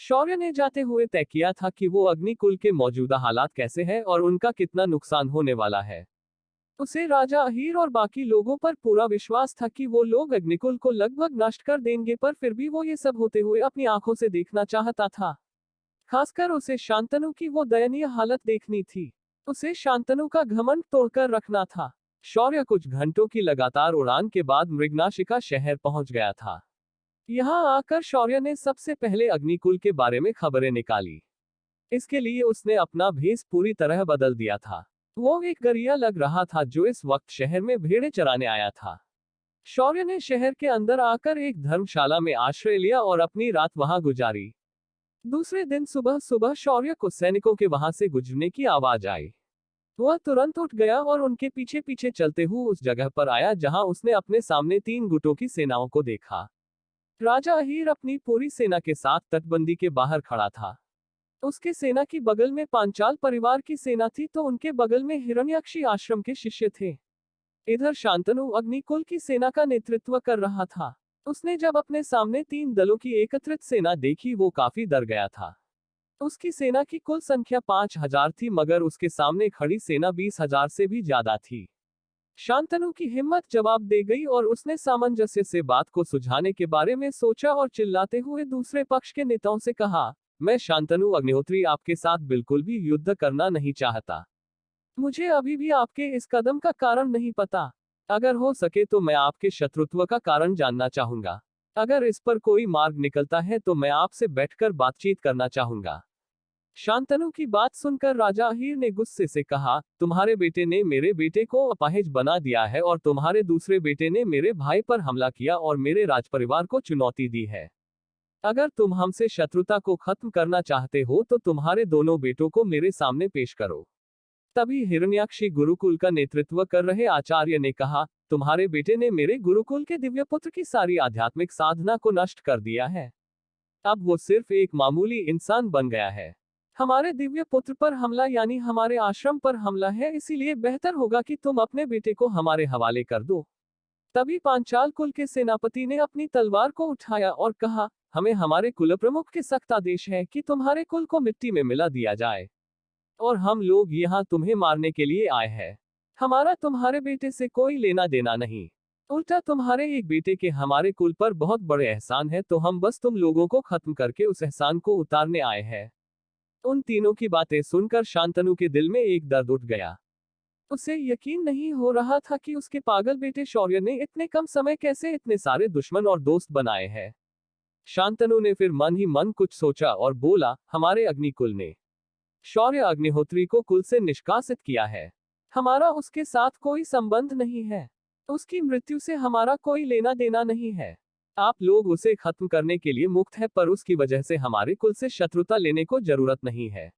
शौर्य ने जाते हुए तय किया था कि वो अग्निकुल के मौजूदा हालात कैसे हैं और उनका कितना नुकसान होने वाला है। उसे राजा अहीर और बाकी लोगों पर पूरा विश्वास था कि वो लोग अग्निकुल को लगभग नष्ट कर देंगे, पर फिर भी वो ये सब होते हुए अपनी आंखों से देखना चाहता था। खासकर उसे शांतनु की वो दयनीय हालत देखनी थी। उसे शांतनु का घमंड तोड़कर रखना था। शौर्य कुछ घंटों की लगातार उड़ान के बाद मृगनाशिका शहर पहुंच गया था। यहां आकर शौर्य ने सबसे पहले अग्निकुल के बारे में खबरें निकाली। इसके लिए उसने अपना भेष पूरी तरह बदल दिया था। वो एक गरिया लग रहा था जो इस वक्त शहर में भेड़ें चराने आया था। शौर्य ने शहर के अंदर आकर एक धर्मशाला में आश्रय लिया और अपनी रात वहां गुजारी। दूसरे दिन सुबह सुबह शौर्य को सैनिकों के वहां से गुजरने की आवाज आई। वह तुरंत उठ गया और उनके पीछे पीछे चलते हुए उस जगह पर आया जहां उसने अपने सामने 3 गुटों की सेनाओं को देखा। राजा अहीर अपनी पूरी सेना के साथ तटबंदी के बाहर खड़ा था। उसके सेना की बगल में पांचाल परिवार की सेना थी तो उनके बगल में हिरण्याक्षी आश्रम के शिष्य थे। इधर शांतनु अग्निकुल की सेना का नेतृत्व कर रहा था। उसने जब अपने सामने 3 दलों की एकत्रित सेना देखी वो काफी डर गया था। उसकी सेना की कुल संख्या 5000 थी मगर उसके सामने खड़ी सेना 20,000 से भी ज्यादा थी। शांतनु की हिम्मत जवाब दे गई और उसने सामंजस्य से बात को सुलझाने के बारे में सोचा और चिल्लाते हुए दूसरे पक्ष के नेताओं से कहा, मैं शांतनु अग्निहोत्री आपके साथ बिल्कुल भी युद्ध करना नहीं चाहता। मुझे अभी भी आपके इस कदम का कारण नहीं पता। अगर हो सके तो मैं आपके शत्रुत्व का कारण जानना चाहूंगा। अगर इस पर कोई मार्ग निकलता है तो मैं आपसे बैठकर बातचीत करना चाहूंगा। शांतनु की बात सुनकर राजा अहीर ने गुस्से से कहा, तुम्हारे बेटे ने मेरे बेटे को अपाहिज बना दिया है और तुम्हारे दूसरे बेटे ने मेरे भाई पर हमला किया और मेरे राजपरिवार को चुनौती दी है। अगर तुम हमसे शत्रुता को खत्म करना चाहते हो तो तुम्हारे दोनों बेटों को मेरे सामने पेश करो। तभी हिरण्याक्षी गुरुकुल का नेतृत्व कर रहे आचार्य ने कहा, तुम्हारे बेटे ने मेरे गुरुकुल के दिव्य पुत्र की सारी आध्यात्मिक साधना को नष्ट कर दिया है। अब वो सिर्फ एक मामूली इंसान बन गया है। हमारे दिव्य पुत्र पर हमला यानी हमारे आश्रम पर हमला है, इसीलिए बेहतर होगा कि तुम अपने बेटे को हमारे हवाले कर दो। तभी पांचाल कुल के सेनापति ने अपनी तलवार को उठाया और कहा, हमें हमारे कुल प्रमुख के सख्त आदेश है कि तुम्हारे कुल को मिट्टी में मिला दिया जाए और हम लोग यहाँ तुम्हें मारने के लिए आए हैं। हमारा तुम्हारे बेटे से कोई लेना देना नहीं, उल्टा तुम्हारे एक बेटे के हमारे कुल पर बहुत बड़े एहसान है, तो हम बस तुम लोगों को खत्म करके उस एहसान को उतारने आए हैं। उन तीनों की बातें सुनकर शांतनु के दिल में एक दर्द उठ गया। उसे यकीन नहीं हो रहा था कि उसके पागल बेटे शौर्य ने इतने कम समय कैसे इतने सारे दुश्मन और दोस्त बनाए हैं। शांतनु ने फिर मन ही मन कुछ सोचा और बोला, हमारे अग्निकुल ने शौर्य अग्निहोत्री को कुल से निष्कासित किया है। हमारा उसके साथ कोई संबंध नहीं है। उसकी मृत्यु से हमारा कोई लेना देना नहीं है। आप लोग उसे खत्म करने के लिए मुक्त है, पर उसकी वजह से हमारे कुल से शत्रुता लेने को जरूरत नहीं है।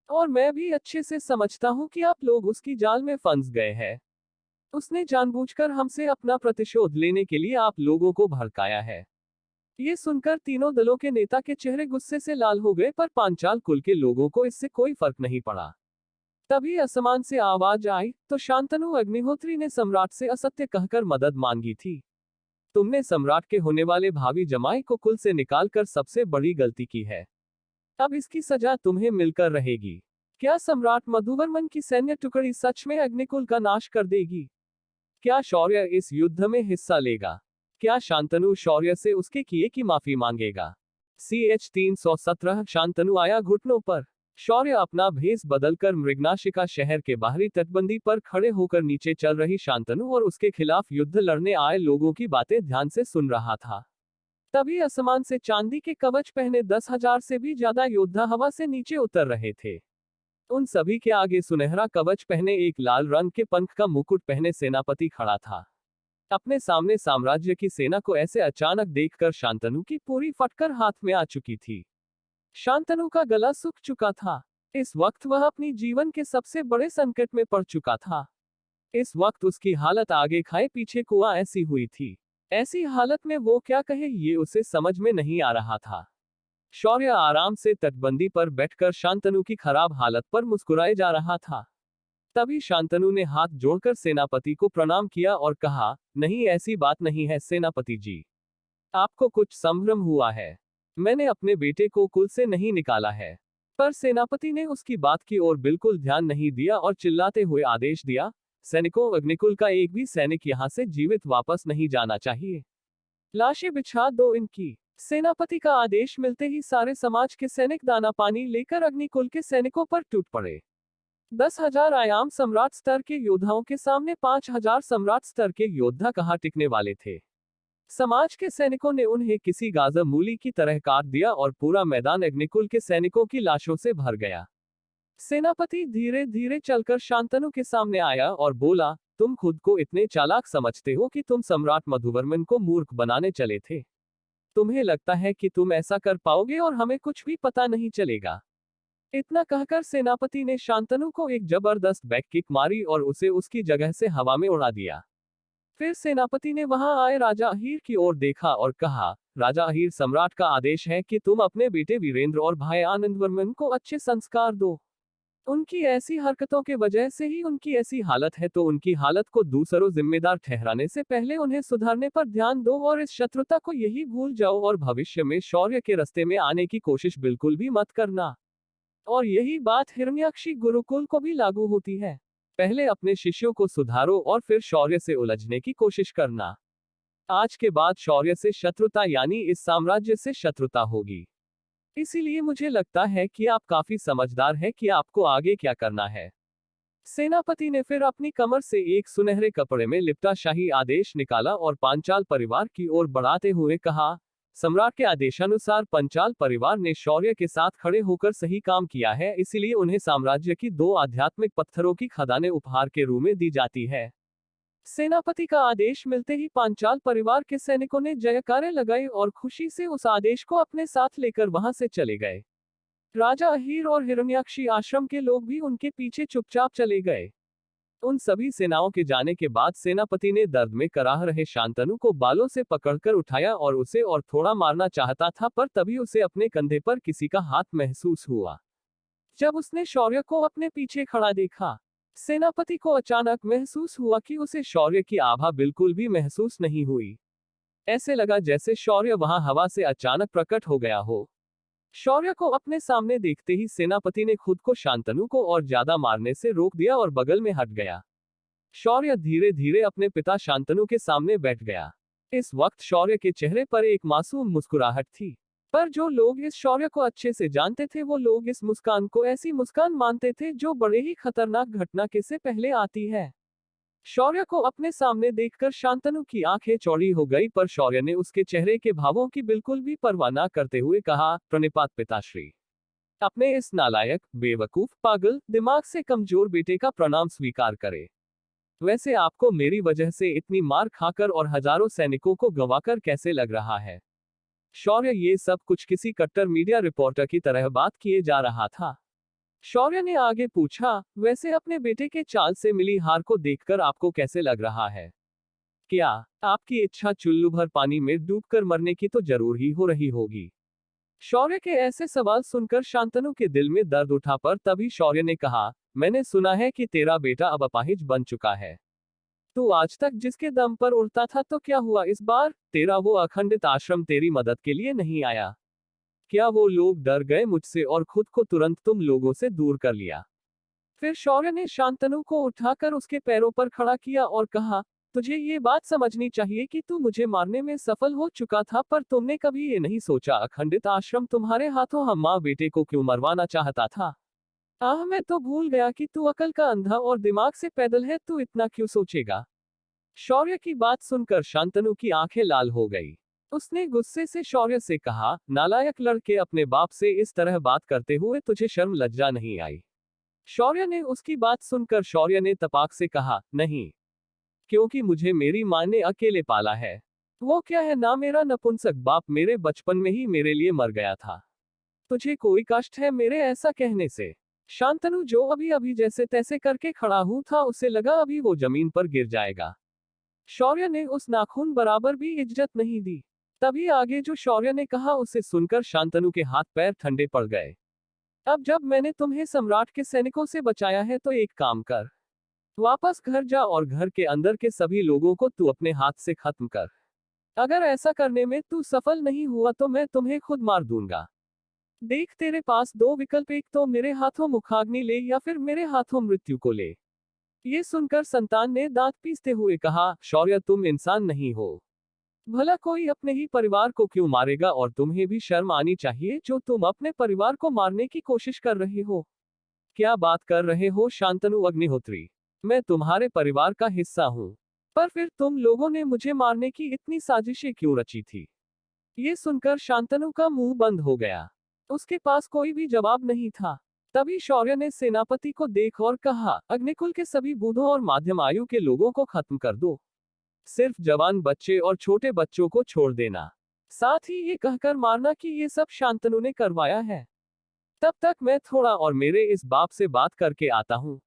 और मैं भी अच्छे से समझता हूं कि आप लोग उसकी जाल में फंस गए हैं। उसने जानबूझकर हमसे अपना प्रतिशोध लेने के लिए आप लोगों को भड़काया है। ये सुनकर तीनों दलों के नेता के चेहरे गुस्से से लाल हो गए, पर पांचाल कुल के लोगों को इससे कोई फर्क नहीं पड़ा। तभी आसमान से आवाज आई, तो शांतनु अग्निहोत्री ने सम्राट से असत्य कहकर मदद मांगी थी। तुमने सम्राट के होने वाले भावी जमाई को कुल से निकालकर सबसे बड़ी गलती की है। अब इसकी सजा तुम्हें मिलकर रहेगी। क्या सम्राट मधुवर्मन की सैन्य टुकड़ी सच में अग्निकुल का नाश कर देगी? क्या शौर्य इस युद्ध में हिस्सा लेगा? क्या शांतनु शौर्य से उसके किए की माफी मांगेगा? CH 317 शांतनु आया घुटनों पर। शौर्य अपना भेष बदलकर मृगनाशिका शहर के बाहरी तटबंदी पर खड़े होकर नीचे चल रही शांतनु और उसके खिलाफ युद्ध लड़ने आए लोगों की बातें ध्यान से सुन रहा था। तभी आसमान से चांदी के कवच पहने 10,000 से भी ज्यादा योद्धा हवा से नीचे उतर रहे थे। उन सभी के आगे सुनहरा कवच पहने एक लाल रंग के पंख का मुकुट पहने सेनापति खड़ा था। अपने सामने साम्राज्य की सेना को ऐसे अचानक देखकर शांतनु की पूरी फटकर हाथ में आ चुकी थी। शांतनु का गला सूख चुका था। इस वक्त वह अपनी जीवन के सबसे बड़े संकट में पड़ चुका था। इस वक्त उसकी हालत आगे खाए पीछे कुआं ऐसी हुई थी। ऐसी हालत में वो क्या कहे ये उसे समझ में नहीं आ रहा था। शौर्य आराम से तटबंदी पर बैठकर शांतनु की खराब हालत पर मुस्कुराए जा रहा था। तभी शांतनु ने हाथ जोड़कर सेनापति को प्रणाम किया और कहा, नहीं ऐसी बात नहीं है सेनापति जी। आपको कुछ संभ्रम हुआ है। मैंने अपने बेटे को कुल से नहीं निकाला है। पर सेनापति ने उसकी बात की ओर बिल्कुल ध्यान नहीं दिया और चिल्लाते हुए आदेश दिया, सैनिकों अग्निकुल का एक भी सैनिक यहाँ से जीवित वापस नहीं जाना चाहिए। लाशें बिछा दो इनकी। सेनापति का आदेश मिलते ही सारे समाज के सैनिक दाना पानी लेकर अग्निकुल के सैनिकों पर टूट पड़े। 10,000 आयाम सम्राट स्तर के योद्धाओं के सामने 5,000 सम्राट स्तर के योद्धा कहाँ टिकने वाले थे। समाज के सैनिकों ने उन्हें किसी गाजर मूली की तरह काट दिया और पूरा मैदान अग्निकुल के सैनिकों की लाशों से भर गया। सेनापति धीरे धीरे चलकर शांतनु के सामने आया और बोला, तुम खुद को इतने चालाक समझते हो कि तुम सम्राट मधुवर्मन को मूर्ख बनाने चले थे। तुम्हें लगता है कि तुम ऐसा कर पाओगे और हमें कुछ भी पता नहीं चलेगा। इतना कहकर सेनापति ने शांतनु को एक जबरदस्त बैक किक मारी और उसे उसकी जगह से हवा में उड़ा दिया। फिर सेनापति ने वहां आए राजा अहीर की ओर देखा और कहा, राजा अहीर, सम्राट का आदेश है कि तुम अपने बेटे वीरेंद्र और भाई आनंदवर्मन को अच्छे संस्कार दो। उनकी ऐसी हरकतों के वजह से ही उनकी ऐसी हालत है, तो उनकी हालत को दूसरों जिम्मेदार ठहराने से पहले उन्हें सुधारने पर ध्यान दो और इस शत्रुता को यही भूल जाओ और भविष्य में शौर्य के रास्ते में आने की कोशिश बिल्कुल भी मत करना। और यही बात हिरण्याक्षी गुरुकुल को भी लागू होती है। पहले अपने शिष्यों को सुधारो और फिर शौर्य से उलझने की कोशिश करना। आज के बाद शौर्य से शत्रुता यानी इस साम्राज्य से शत्रुता होगी। इसीलिए मुझे लगता है कि आप काफी समझदार हैं कि आपको आगे क्या करना है। सेनापति ने फिर अपनी कमर से एक सुनहरे कपड़े में लिपटा शाही आदेश निकाला और पांचाल परिवार की ओर बढ़ाते हुए कहा, सम्राट के आदेशानुसार पंचाल परिवार ने शौर्य के साथ खड़े होकर सही काम किया है, इसीलिए उन्हें साम्राज्य की 2 आध्यात्मिक पत्थरों की खदानें उपहार के रूप में दी जाती है। सेनापति का आदेश मिलते ही पांचाल परिवार के सैनिकों ने जयकारे लगाई और खुशी से उस आदेश को अपने साथ लेकर वहां से चले गए। राजा अहीर और हिरण्याक्षी आश्रम के लोग भी उनके पीछे चुपचाप चले गए। उन सभी सेनाओं के जाने के बाद सेनापति ने दर्द में कराह रहे शांतनु को बालों से पकड़कर उठाया और उसे और थोड़ा मारना चाहता था, पर तभी उसे अपने कंधे पर किसी का हाथ महसूस हुआ। जब उसने शौर्य को अपने पीछे खड़ा देखा, सेनापति को अचानक महसूस हुआ कि उसे शौर्य की आभा बिल्कुल भी महसूस नहीं हुई। ऐसे लगा जैसे शौर्य वहां हवा से अचानक प्रकट हो गया हो। शौर्य को अपने सामने देखते ही सेनापति ने खुद को शांतनु को और ज्यादा मारने से रोक दिया और बगल में हट गया। शौर्य धीरे धीरे अपने पिता शांतनु के सामने बैठ गया। इस वक्त शौर्य के चेहरे पर एक मासूम मुस्कुराहट थी, पर जो लोग इस शौर्य को अच्छे से जानते थे वो लोग इस मुस्कान को ऐसी मुस्कान मानते थे जो बड़े ही खतरनाक घटना के से पहले आती है। शौर्य को अपने सामने देखकर शांतनु की आंखें चौड़ी हो गई, पर शौर्य ने उसके चेहरे के भावों की बिल्कुल भी परवाह न करते हुए कहा, प्रणिपात पिताश्री। अपने इस नालायक, बेवकूफ, पागल, दिमाग से कमजोर बेटे का प्रणाम स्वीकार करे। वैसे आपको मेरी वजह से इतनी मार खाकर और हजारों सैनिकों को गंवाकर कैसे लग रहा है? शौर्य ये सब कुछ किसी कट्टर मीडिया रिपोर्टर की तरह बात किए जा रहा था। शौर्य ने आगे पूछा, वैसे अपने बेटे के चाल से मिली हार को देखकर आपको कैसे लग रहा है? क्या आपकी इच्छा चुल्लू भर पानी में डूबकर मरने की तो जरूर ही हो रही होगी? शौर्य के ऐसे सवाल सुनकर शांतनु के दिल में दर्द उठा, पर तभी शौर्य ने कहा, मैंने सुना है कि तेरा बेटा अब अपाहिज बन चुका है। तू आज तक जिसके दम पर उड़ता था, तो क्या हुआ इस बार? तेरा वो अखंडित आश्रम तेरी मदद के लिए नहीं आया? क्या वो लोग डर गए मुझसे और खुद को तुरंत तुम लोगों से दूर कर लिया? फिर शौर्य ने शांतनु को उठाकर उसके पैरों पर खड़ा किया और कहा, तुझे ये बात समझनी चाहिए कि तू मुझे मारने में सफल हो चुका था, पर तुमने कभी ये नहीं सोचा अखंडित आश्रम तुम्हारे हाथों हम माँ बेटे को क्यों मरवाना चाहता था? मैं तो भूल गया कि तू अकल का अंधा और दिमाग से पैदल है, तू इतना क्यों सोचेगा? शौर्य की बात सुनकर शांतनु की आंखें लाल हो गई। उसने गुस्से से शौर्य से कहा, नालायक लड़के, अपने बाप से इस तरह बात करते हुए तुझे शर्म लज्जा नहीं आई? शौर्य ने उसकी बात सुनकर शौर्य ने तपाक से कहा, नहीं, क्योंकि मुझे मेरी माँ ने अकेले पाला है। वो क्या है ना, मेरा नपुंसक बाप मेरे बचपन में ही मेरे लिए मर गया था। तुझे कोई कष्ट है मेरे ऐसा कहने से? शांतनु जो अभी अभी जैसे तैसे करके खड़ा हुआ था, उसे लगा अभी वो जमीन पर गिर जाएगा। शौर्य ने उस नाखून बराबर भी इज्जत नहीं दी। तभी आगे जो शौर्य ने कहा उसे सुनकर शांतनु के हाथ पैर ठंडे पड़ गए। अब जब मैंने तुम्हें सम्राट के सैनिकों से बचाया है, तो एक काम कर, वापस घर जा और घर के अंदर के सभी लोगों को तू अपने हाथ से खत्म कर। अगर ऐसा करने में तू सफल नहीं हुआ तो मैं तुम्हें खुद मार दूंगा। देख, तेरे पास 2 विकल्प, एक तो मेरे हाथों मुखाग्नि ले या फिर मेरे हाथों मृत्यु को ले। ये सुनकर संतान ने दांत पीसते हुए कहा, शौर्य, तुम इंसान नहीं हो। भला कोई अपने ही परिवार को क्यों मारेगा? और तुम्हें भी शर्म आनी चाहिए जो तुम अपने परिवार को मारने की कोशिश कर रहे हो। क्या बात कर रहे हो शांतनु अग्निहोत्री? मैं तुम्हारे परिवार का हिस्सा हूँ, पर फिर तुम लोगों ने मुझे मारने की इतनी साजिशें क्यों रची थी? ये सुनकर शांतनु का मुंह बंद हो गया। उसके पास कोई भी जवाब नहीं था। तभी शौर्य ने सेनापति को देख और कहा, अग्निकुल के सभी बूढ़ों और मध्यम आयु के लोगों को खत्म कर दो। सिर्फ जवान बच्चे और छोटे बच्चों को छोड़ देना। साथ ही ये कहकर मारना कि ये सब शांतनु ने करवाया है। तब तक मैं थोड़ा और मेरे इस बाप से बात करके आता हूँ।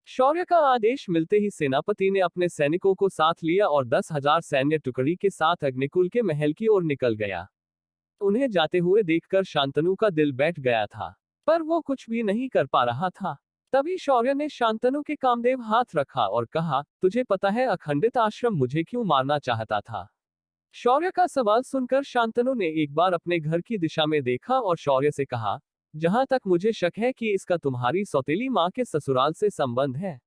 शौर्य का आदेश मिलते ही सेनापति ने अपने सैनिकों को साथ लिया और 10,000 सैन्य टुकड़ी के साथ अग्निकुल के महल की ओर निकल गया। उन्हें जाते हुए देखकर शांतनु का दिल बैठ गया था, पर वो कुछ भी नहीं कर पा रहा था। तभी शौर्य ने शांतनु के कामदेव हाथ रखा और कहा, तुझे पता है अखंडित आश्रम मुझे क्यों मारना चाहता था? शौर्य का सवाल सुनकर शांतनु ने एक बार अपने घर की दिशा में देखा और शौर्य से कहा, जहां तक मुझे शक है कि इसका तुम्हारी सौतेली माँ के ससुराल से संबंध है।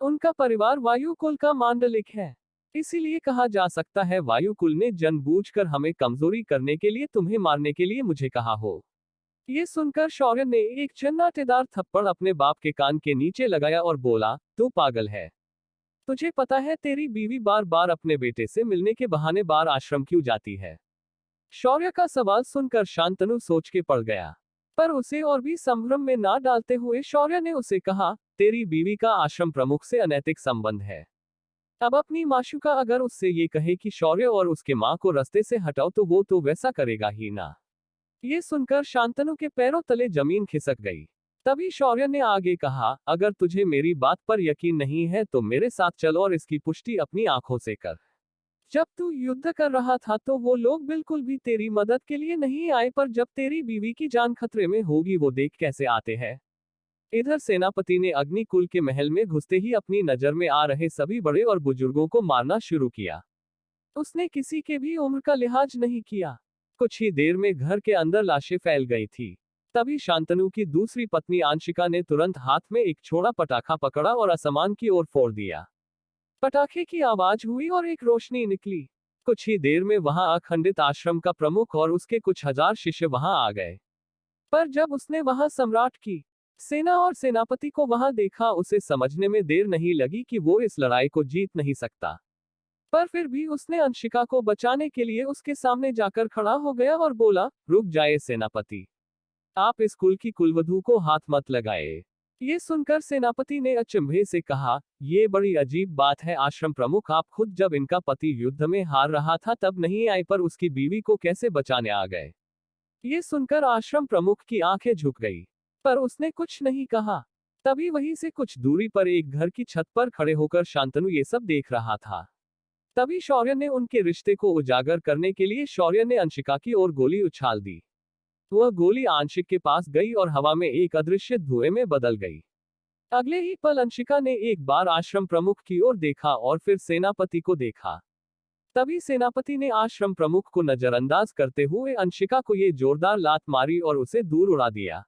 उनका परिवार वायुकुल का मांडलिक है, इसीलिए कहा जा सकता है वायुकुल ने जानबूझकर हमें कमजोरी करने के लिए तुम्हें मारने के लिए मुझे कहा हो। ये सुनकर शौर्य ने एक चन्नाटेदार थप्पड़ अपने बाप के कान के नीचे लगाया और बोला, तू पागल है। तुझे पता है तेरी बीवी बार बार अपने बेटे से मिलने के बहाने बार आश्रम क्यों जाती है? शौर्य का सवाल सुनकर शांतनु सोच के पड़ गया, पर उसे और भी संभ्रम में ना डालते हुए शौर्य ने उसे कहा, तेरी बीवी का आश्रम प्रमुख से अनैतिक संबंध है। अब अपनी माशुका अगर उससे ये कहे कि शौर्य और उसके माँ को रास्ते से हटाओ तो वो तो वैसा करेगा ही ना। ये सुनकर शांतनु के पैरों तले जमीन खिसक गई। तभी शौर्य ने आगे कहा, अगर तुझे मेरी बात पर यकीन नहीं है तो मेरे साथ चल और इसकी पुष्टि अपनी आंखों से कर। जब तू युद्ध कर रहा था तो वो लोग बिल्कुल भी तेरी मदद के लिए नहीं आए, पर जब तेरी बीवी की जान खतरे में होगी वो देख कैसे आते हैं। इधर सेनापति ने अग्निकुल के महल में घुसते ही अपनी नजर में आ रहे सभी बड़े और बुजुर्गों को मारना शुरू किया। उसने किसी के भी उम्र का लिहाज नहीं किया। कुछ ही देर में घर के अंदर लाशें फैल गई थी। तभी शांतनु की दूसरी पत्नी आंशिका ने तुरंत हाथ में एक छोटा पटाखा पकड़ा और आसमान की ओर फोड़ दिया। पटाखे की आवाज हुई और एक रोशनी निकली। कुछ ही देर में वहां अखंडित आश्रम का प्रमुख और उसके कुछ हजार शिष्य वहां आ गए। पर जब उसने वहां सम्राट की सेना और सेनापति को वहां देखा, उसे समझने में देर नहीं लगी कि वो इस लड़ाई को जीत नहीं सकता। पर फिर भी उसने अंशिका को बचाने के लिए उसके सामने जाकर खड़ा हो गया और बोला, रुक जाए सेनापति, आप इस कुल की कुलवधू को हाथ मत लगाए। ये सुनकर सेनापति ने अचंभे से कहा, ये बड़ी अजीब बात है आश्रम प्रमुख, आप खुद जब इनका पति युद्ध में हार रहा था तब नहीं आए, पर उसकी बीवी को कैसे बचाने आ गए? ये सुनकर आश्रम प्रमुख की आंखें झुक गई, पर उसने कुछ नहीं कहा। तभी वहीं से कुछ दूरी पर एक घर की छत पर खड़े होकर शांतनु ये सब देख रहा था। तभी शौर्य ने उनके रिश्ते को उजागर करने के लिए शौर्य ने अंशिका की ओर गोली उछाल दी। वह गोली आंशिक के पास गई और हवा में एक अदृश्य धुएं में बदल गई। अगले ही पल अंशिका ने एक बार आश्रम प्रमुख की ओर देखा और फिर सेनापति को देखा। तभी सेनापति ने आश्रम प्रमुख को नजरअंदाज करते हुए अंशिका को ये जोरदार लात मारी और उसे दूर उड़ा दिया।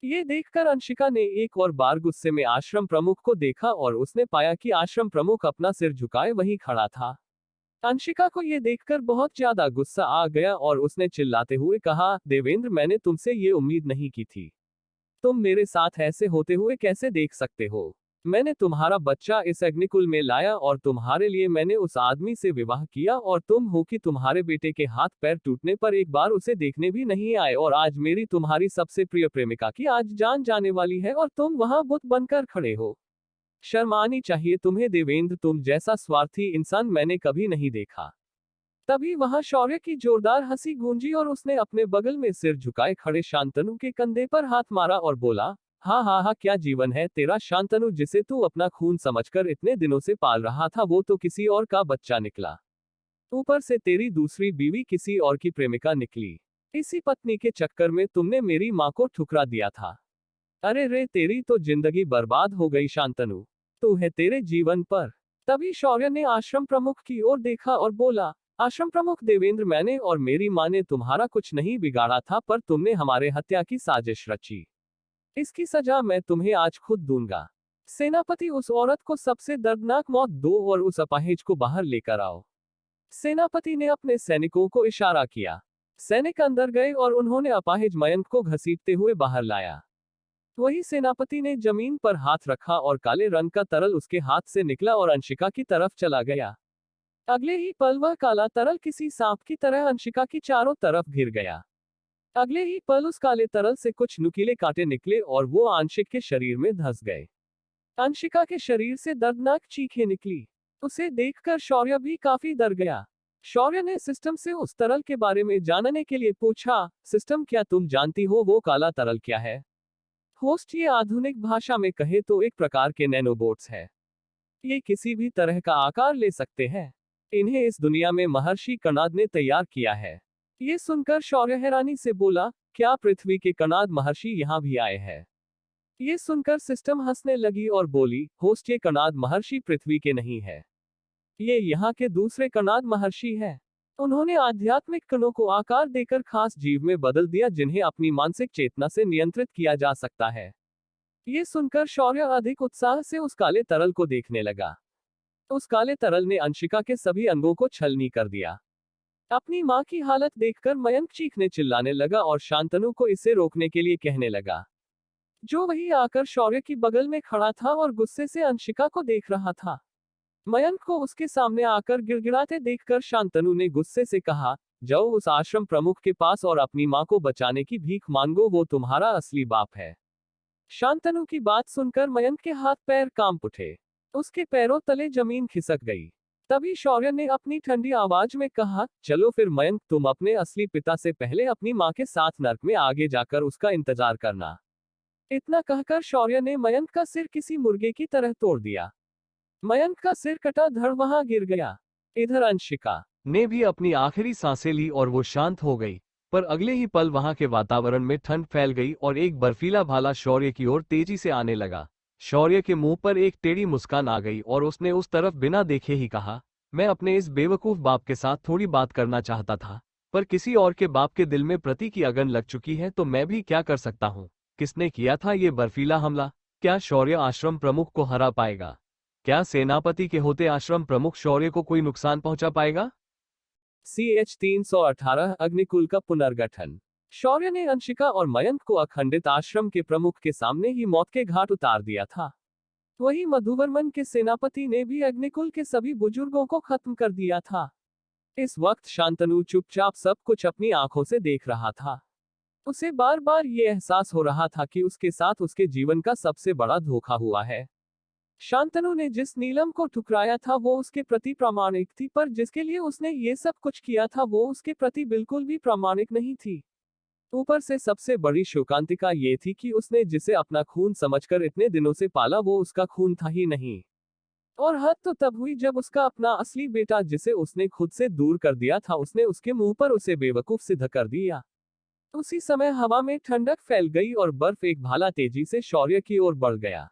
ये देखकर अंशिका ने एक और बार गुस्से में आश्रम प्रमुख को देखा और उसने पाया कि आश्रम प्रमुख अपना सिर झुकाए वहीं खड़ा था। अंशिका को ये देखकर बहुत ज्यादा गुस्सा आ गया और उसने चिल्लाते हुए कहा, देवेंद्र, मैंने तुमसे ये उम्मीद नहीं की थी। तुम मेरे साथ ऐसे होते हुए कैसे देख सकते हो? मैंने तुम्हारा बच्चा इस अग्निकुल में लाया और तुम्हारे लिए मैंने उस आदमी से विवाह किया और तुम हो कि तुम्हारे बेटे के हाथ पैर टूटने पर एक बार उसे देखने भी नहीं आए, और आज मेरी तुम्हारी सबसे प्रिय प्रेमिका की आज जान जाने वाली है और तुम वहां बुत बनकर खड़े हो। शर्म आनी चाहिए तुम्हें देवेंद्र, तुम जैसा स्वार्थी इंसान मैंने कभी नहीं देखा। तभी वहां शौर्य की जोरदार हंसी गूंजी और उसने अपने बगल में सिर झुकाए खड़े शांतनु के कंधे पर हाथ मारा और बोला, हाँ हाँ हाँ, क्या जीवन है तेरा शांतनु, जिसे तू अपना खून समझकर इतने दिनों से पाल रहा था वो तो किसी और का बच्चा निकला। ऊपर से तेरी दूसरी बीवी किसी और की प्रेमिका निकली। इसी पत्नी के चक्कर में तुमने मेरी माँ को ठुकरा दिया था। अरे रे, तेरी तो जिंदगी बर्बाद हो गई शांतनु, तू है तेरे जीवन पर। तभी शौर्य ने आश्रम प्रमुख की ओर देखा और बोला, आश्रम प्रमुख देवेंद्र, मैंने और मेरी माँ ने तुम्हारा कुछ नहीं बिगाड़ा था, पर तुमने हमारे हत्या की साजिश रची। इसकी सजा मैं तुम्हें आज खुद दूंगा। सेनापति, उस औरत को सबसे दर्दनाक मौत दो और उस अपाहिज को बाहर लेकर आओ। सेनापति ने अपने सैनिकों को इशारा किया। सैनिक अंदर गए और उन्होंने अपाहिज मयंक को घसीटते हुए बाहर लाया। वही सेनापति ने जमीन पर हाथ रखा और काले रंग का तरल उसके हाथ से निकला और अंशिका की तरफ चला गया। अगले ही पल वह काला तरल किसी सांप की तरह अंशिका की चारों तरफ घिर गया। अगले ही पल उस काले तरल से कुछ नुकीले कांटे निकले और वो आंशिक के शरीर में धंस गए। अंशिका के शरीर से दर्दनाक चीखें निकली। उसे देखकर शौर्य भी काफी डर गया। शौर्य ने सिस्टम से उस तरल के बारे में जानने के लिए पूछा, सिस्टम क्या तुम जानती हो वो काला तरल क्या है? होस्ट ये आधुनिक भाषा में कहे तो एक प्रकार के नैनोबोट्स है। ये किसी भी तरह का आकार ले सकते हैं। इन्हें इस दुनिया में महर्षि कणाद ने तैयार किया है। ये सुनकर शौर्य हैरानी से बोला, क्या पृथ्वी के कणाद महर्षि यहाँ भी आए हैं? ये सुनकर सिस्टम हंसने लगी और बोली, होस्ट ये कणाद महर्षि पृथ्वी के नहीं है। ये यहाँ के दूसरे कणाद महर्षि है। उन्होंने आध्यात्मिक कणों को आकार देकर खास जीव में बदल दिया जिन्हें अपनी मानसिक चेतना से नियंत्रित किया जा सकता है। ये सुनकर शौर्य अधिक उत्साह से उस काले तरल को देखने लगा। उस काले तरल ने अंशिका के सभी अंगों को छलनी कर दिया। अपनी मां की हालत देखकर मयंक चीखने चिल्लाने लगा और शांतनु को इसे रोकने के लिए कहने लगा, जो वही आकर शौर्य की बगल में खड़ा था और गुस्से से अंशिका को देख रहा था। मयंक को उसके सामने आकर गिड़गिड़ाते देखकर शांतनु ने गुस्से से कहा, जाओ उस आश्रम प्रमुख के पास और अपनी मां को बचाने की भीख मांगो, वो तुम्हारा असली बाप है। शांतनु की बात सुनकर मयंक के हाथ पैर कांप उठे। उसके पैरों तले जमीन खिसक गई। तभी शौर्य ने अपनी ठंडी आवाज में कहा, चलो फिर मयंक, तुम अपने असली पिता से पहले अपनी मां के साथ नर्क में आगे जाकर उसका इंतजार करना। इतना कहकर शौर्य ने मयंक का सिर किसी मुर्गे की तरह तोड़ दिया। मयंक का सिर कटा धड़ वहां गिर गया। इधर अंशिका ने भी अपनी आखिरी सांसें ली और वो शांत हो गई, पर अगले ही पल वहां के वातावरण में ठंड फैल गई और एक बर्फीला भाला शौर्य की ओर तेजी से आने लगा। शौर्य के मुंह पर एक टेढ़ी मुस्कान आ गई और उसने उस तरफ बिना देखे ही कहा, मैं अपने इस बेवकूफ बाप के साथ थोड़ी बात करना चाहता था, पर किसी और के बाप के दिल में प्रति की अगन लग चुकी है तो मैं भी क्या कर सकता हूँ। किसने किया था ये बर्फीला हमला? क्या शौर्य आश्रम प्रमुख को हरा पाएगा? क्या सेनापति के होते आश्रम प्रमुख शौर्य को कोई नुकसान पहुंचा पाएगा? CH 318 अग्निकुल का पुनर्गठन। शौर्य ने अंशिका और मयंक को अखंडित आश्रम के प्रमुख के सामने ही मौत के घाट उतार दिया था। वही मधुवर्मन के सेनापति ने भी अग्निकुल के सभी बुजुर्गों को खत्म कर दिया था। इस वक्त शांतनु चुपचाप सब कुछ अपनी आंखों से देख रहा था। उसे बार बार ये एहसास हो रहा था कि उसके साथ उसके जीवन का सबसे बड़ा धोखा हुआ है। शांतनु ने जिस नीलम को ठुकराया था वो उसके प्रति प्रामाणिक थी, पर जिसके लिए उसने ये सब कुछ किया था वो उसके प्रति बिल्कुल भी प्रामाणिक नहीं थी। ऊपर से सबसे बड़ी शोकांतिका ये थी कि उसने जिसे अपना खून समझकर इतने दिनों से पाला वो उसका खून था ही नहीं। और हद तो तब हुई जब उसका अपना असली बेटा, जिसे उसने खुद से दूर कर दिया था, उसने उसके मुंह पर उसे बेवकूफ सिद्ध कर दिया। उसी समय हवा में ठंडक फैल गई और बर्फ एक भाला तेजी से शौर्य की ओर बढ़ गया।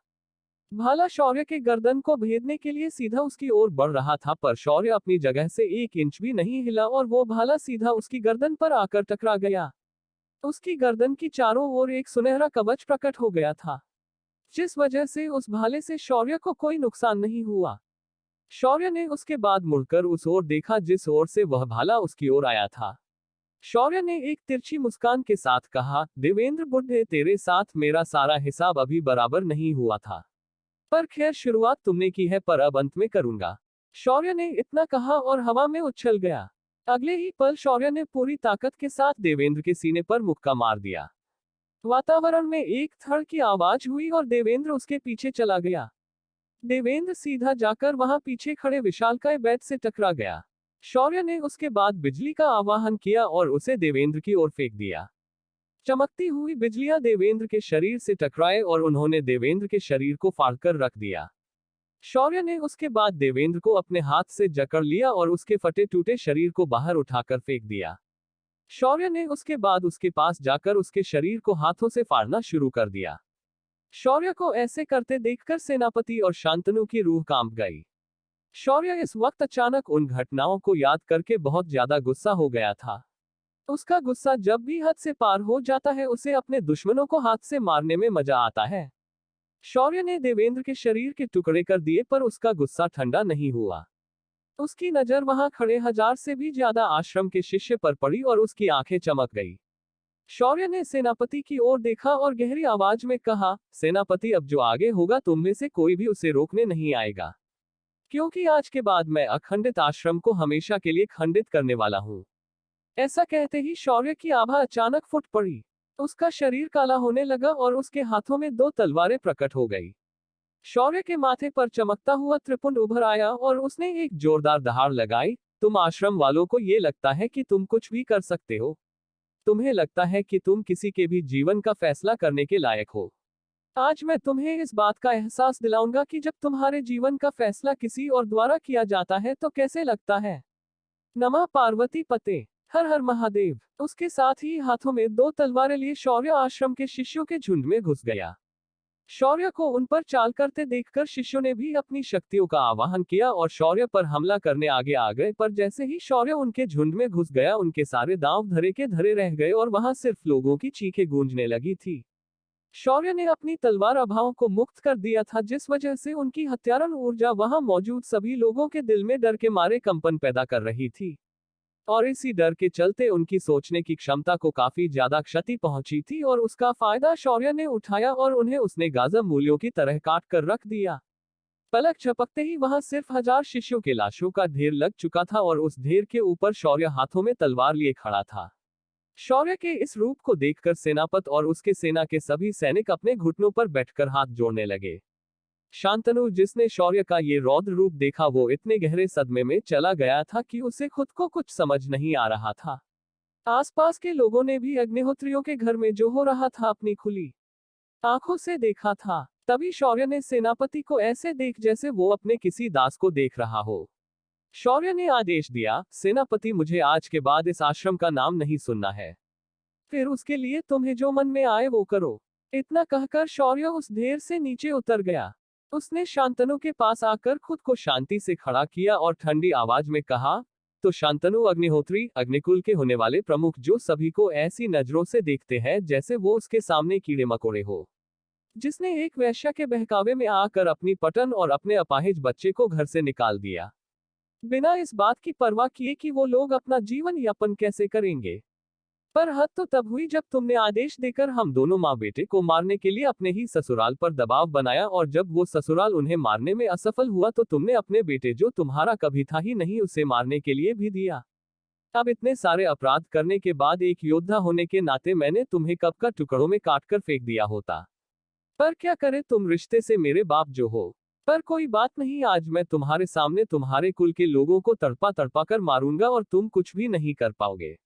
भाला शौर्य के गर्दन को भेदने के लिए सीधा उसकी ओर बढ़ रहा था, पर शौर्य अपनी जगह से 1 इंच भी नहीं हिला और वो भाला सीधा उसकी गर्दन पर आकर टकरा गया। उसकी गर्दन की चारों ओर एक सुनहरा कवच प्रकट हो गया था, जिस वजह से उस भाले से शौर्य को कोई नुकसान नहीं हुआ। शौर्य ने उसके बाद मुड़कर उस ओर देखा जिस ओर से वह भाला उसकी ओर आया था। शौर्य ने एक तिरछी मुस्कान के साथ कहा, देवेंद्र बुड्ढे, तेरे साथ मेरा सारा हिसाब अभी बराबर नहीं हुआ था, पर खैर शुरुआत तुमने की है, पर अब अंत में करूंगा। शौर्य ने इतना कहा और हवा में उछल गया। अगले ही पल शौर्य ने पूरी ताकत के साथ देवेंद्र के सीने पर मुक्का मार दिया। वातावरण में एक थड़ की आवाज हुई और देवेंद्र उसके पीछे चला गया। देवेंद्र सीधा जाकर वहां पीछे खड़े विशालकाय बैट से टकरा गया। शौर्य ने उसके बाद बिजली का आवाहन किया और उसे देवेंद्र की ओर फेंक दिया। चमकती हुई बिजलियां देवेंद्र के शरीर से टकराए और उन्होंने देवेंद्र के शरीर को फाड़कर रख दिया। शौर्य ने उसके बाद देवेंद्र को अपने हाथ से जकड़ लिया और उसके फटे टूटे शरीर को बाहर उठाकर फेंक दिया। शौर्य ने उसके बाद उसके पास जाकर उसके शरीर को हाथों से फाड़ना शुरू कर दिया। शौर्य को ऐसे करते देखकर सेनापति और शांतनु की रूह कांप गई। शौर्य इस वक्त अचानक उन घटनाओं को याद करके बहुत ज्यादा गुस्सा हो गया था। उसका गुस्सा जब भी हद से पार हो जाता है उसे अपने दुश्मनों को हाथ से मारने में मजा आता है। शौर्य ने देवेंद्र के शरीर के टुकड़े कर दिए, पर उसका गुस्सा ठंडा नहीं हुआ। उसकी नजर वहां खड़े 1000 से भी ज्यादा आश्रम के शिष्य पर पड़ी और उसकी आंखें चमक गई। शौर्य ने सेनापति की ओर देखा और गहरी आवाज में कहा, सेनापति, अब जो आगे होगा तुम में से कोई भी उसे रोकने नहीं आएगा, क्योंकि आज के बाद मैं अखंडित आश्रम को हमेशा के लिए खंडित करने वाला हूँ। ऐसा कहते ही शौर्य की आभा अचानक फूट पड़ी। उसका शरीर काला होने लगा और उसके हाथों में 2 तलवारें प्रकट हो गई। शौर्य के माथे पर चमकता हुआ त्रिपुंड उभर आया और उसने एक जोरदार दहाड़ लगाई। तुम आश्रम वालों को ये लगता है कि तुम कुछ भी कर सकते हो। तुम्हें लगता है कि तुम किसी के भी जीवन का फैसला करने के लायक हो। आज मैं तुम्हें इस बात का एहसास दिलाऊंगा कि जब तुम्हारे जीवन का फैसला किसी और द्वारा किया जाता है तो कैसे लगता है। नमः पार्वती पते। हर हर महादेव। उसके साथ ही हाथों में 2 तलवारें लिए शौर्य आश्रम के शिष्यों के झुंड में घुस गया। शौर्य को उन पर चाल करते देखकर शिष्यों ने भी अपनी शक्तियों का आवाहन किया और शौर्य पर हमला करने आगे आ गए, पर जैसे ही शौर्य उनके झुंड में घुस गया उनके सारे दांव धरे के धरे रह गए और वहां सिर्फ लोगों की चीखें गूंजने लगी थी। शौर्य ने अपनी तलवार अभावों को मुक्त कर दिया था, जिस वजह से उनकी हत्यारण ऊर्जा वहां मौजूद सभी लोगों के दिल में डर के मारे कंपन पैदा कर रही थी। और इसी डर के चलते उनकी सोचने की क्षमता को काफी ज्यादा क्षति पहुंची थी और उसका फायदा शौर्य ने उठाया और उन्हें उसने गाजर मूलियों की तरह काट कर रख दिया। पलक झपकते ही वहां सिर्फ 1000 शिष्यों के लाशों का ढेर लग चुका था और उस ढेर के ऊपर शौर्य हाथों में तलवार लिए खड़ा था। शौर्य के इस रूप को देखकर सेनापति और उसके सेना के सभी सैनिक अपने घुटनों पर बैठकर हाथ जोड़ने लगे। शांतनु, जिसने शौर्य का ये रौद्र रूप देखा, वो इतने गहरे सदमे में चला गया था कि उसे खुद को कुछ समझ नहीं आ रहा था। आसपास के लोगों ने भी अग्निहोत्रियों के घर में जो हो रहा था अपनी खुली आंखों से देखा था। तभी शौर्य ने सेनापति को ऐसे देख जैसे वो अपने किसी दास को देख रहा हो। शौर्य ने आदेश दिया, सेनापति, मुझे आज के बाद इस आश्रम का नाम नहीं सुनना है। फिर उसके लिए तुम्हें जो मन में आए वो करो। इतना कहकर शौर्य उस ढेर से नीचे उतर गया। उसने शांतनु के पास आकर खुद को शांति से खड़ा किया और ठंडी आवाज में कहा, तो शांतनु अग्निहोत्री, अग्निकुल के होने वाले प्रमुख, जो सभी को ऐसी नजरों से देखते हैं जैसे वो उसके सामने कीड़े मकोड़े हो, जिसने एक वेश्या के बहकावे में आकर अपनी पटन और अपने अपाहिज बच्चे को घर से निकाल दिया, बिना इस बात की परवाह किए कि वो लोग अपना जीवन यापन कैसे करेंगे। पर हद तो तब हुई जब तुमने आदेश देकर हम दोनों माँ बेटे को मारने के लिए अपने ही ससुराल पर दबाव बनाया, और जब वो ससुराल उन्हें मारने में असफल हुआ तो तुमने अपने बेटे, जो तुम्हारा कभी था ही नहीं, उसे मारने के लिए भी दिया। अब इतने सारे अपराध करने के बाद एक योद्धा होने के नाते मैंने तुम्हें कब का टुकड़ों में काटकर फेंक दिया होता। पर क्या करे, तुम रिश्ते से मेरे बाप जो हो। पर कोई बात नहीं, आज मैं तुम्हारे सामने तुम्हारे कुल के लोगों को तड़पा तड़पा कर मारूंगा और तुम कुछ भी नहीं कर पाओगे।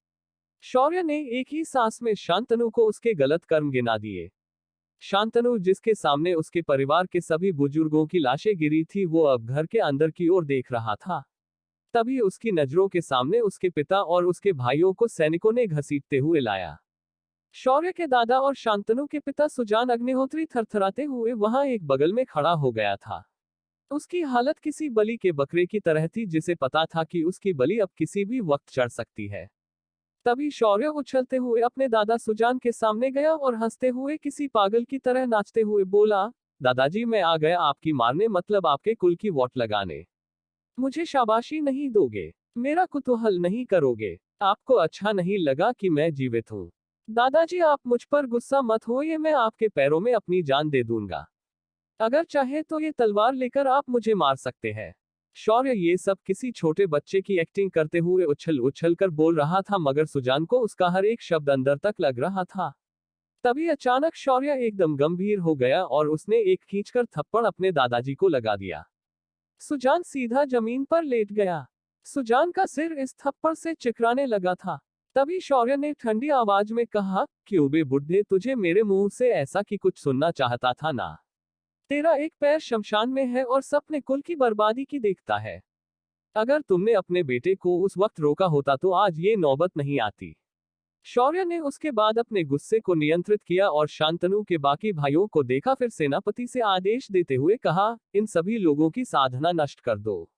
शौर्य ने एक ही सांस में शांतनु को उसके गलत कर्म गिना दिए। शांतनु, जिसके सामने उसके परिवार के सभी बुजुर्गों की लाशें गिरी थी, वो अब घर के अंदर की ओर देख रहा था। तभी उसकी नजरों के सामने उसके पिता और उसके भाइयों को सैनिकों ने घसीटते हुए लाया। शौर्य के दादा और शांतनु के पिता सुजान अग्निहोत्री थरथराते हुए वहां एक बगल में खड़ा हो गया था। उसकी हालत किसी बलि के बकरे की तरह थी, जिसे पता था कि उसकी बलि अब किसी भी वक्त चढ़ सकती है। तभी शौर्य उछलते हुए अपने दादा सुजान के सामने गया और हंसते हुए किसी पागल की तरह नाचते हुए बोला, दादाजी, मैं आ गया आपकी मारने, मतलब आपके कुल की वोट लगाने। मुझे शाबाशी नहीं दोगे, मेरा कुतूहल नहीं करोगे, आपको अच्छा नहीं लगा कि मैं जीवित हूँ। दादाजी, आप मुझ पर गुस्सा मत होइए, मैं आपके पैरों में अपनी जान दे दूंगा। अगर चाहे तो ये तलवार लेकर आप मुझे मार सकते हैं। शौर्य ये सब किसी छोटे बच्चे की एक्टिंग करते हुए उछल उछल कर बोल रहा था, मगर सुजान को उसका हर एक शब्द अंदर तक लग रहा था। तभी अचानक शौर्य एकदम गंभीर हो गया और उसने एक खींचकर थप्पड़ अपने दादाजी को लगा दिया। सुजान सीधा जमीन पर लेट गया। सुजान का सिर इस थप्पड़ से चिकराने लगा था। तभी शौर्य ने ठंडी आवाज में कहा, क्यों बे बुड्ढे, तुझे मेरे मुंह से ऐसा कि कुछ सुनना चाहता था ना? तेरा एक पैर शमशान में है और सपने कुल की बर्बादी की देखता है। अगर तुमने अपने बेटे को उस वक्त रोका होता तो आज ये नौबत नहीं आती। शौर्य ने उसके बाद अपने गुस्से को नियंत्रित किया और शांतनु के बाकी भाइयों को देखा, फिर सेनापति से आदेश देते हुए कहा, इन सभी लोगों की साधना नष्ट कर दो।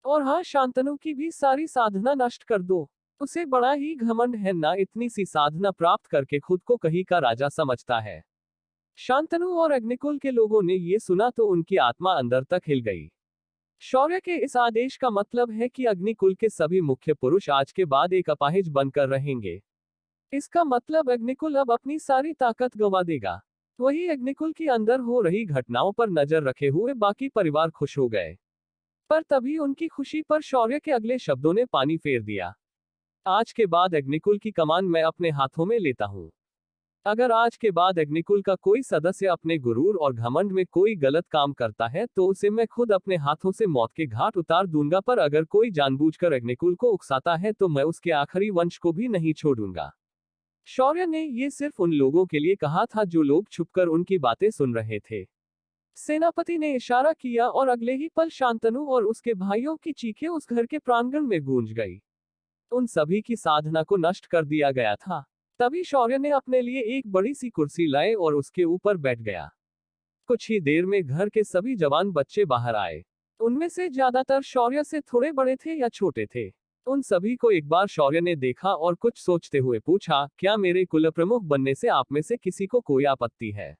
और हाँ, शांतनु की भी सारी साधना नष्ट कर दो। उसे बड़ा ही घमंड है ना, इतनी सी साधना प्राप्त करके खुद को कहीं का राजा समझता है। शांतनु और अग्निकुल के लोगों ने ये सुना तो उनकी आत्मा अंदर तक हिल गई। शौर्य के इस आदेश का मतलब है कि अग्निकुल के सभी मुख्य पुरुष आज के बाद एक अपाहिज बनकर रहेंगे। इसका मतलब अग्निकुल अब अपनी सारी ताकत गंवा देगा। वही अग्निकुल के अंदर हो रही घटनाओं पर नजर रखे हुए बाकी परिवार खुश हो गए। पर तभी उनकी खुशी पर शौर्य के अगले शब्दों ने पानी फेर दिया। आज के बाद अग्निकुल की कमान मैं अपने हाथों में लेता हूं। अगर आज के बाद अग्निकुल का कोई सदस्य अपने गुरूर और घमंड में कोई गलत काम करता है तो उसे मैं खुद अपने हाथों से मौत के घाट उतार दूंगा, पर अगर कोई जानबूझकर अग्निकुल को उकसाता है तो मैं उसके आखिरी वंश को भी नहीं छोड़ूंगा। शौर्य ने ये सिर्फ उन लोगों के लिए कहा था जो लोग छुपकर उनकी बातें सुन रहे थे। सेनापति ने इशारा किया और अगले ही पल शांतनु और उसके भाइयों की चीखें उस घर के प्रांगण में गूंज गई। उन सभी की साधना को नष्ट कर दिया गया था। तभी शौर्य ने अपने लिए एक बड़ी सी कुर्सी लाई और उसके ऊपर बैठ गया। कुछ ही देर में घर के सभी जवान बच्चे बाहर आए। उनमें से ज्यादातर शौर्य से थोड़े बड़े थे या छोटे थे। उन सभी को एक बार शौर्य ने देखा और कुछ सोचते हुए पूछा, क्या मेरे कुल प्रमुख बनने से आप में से किसी को कोई आपत्ति है?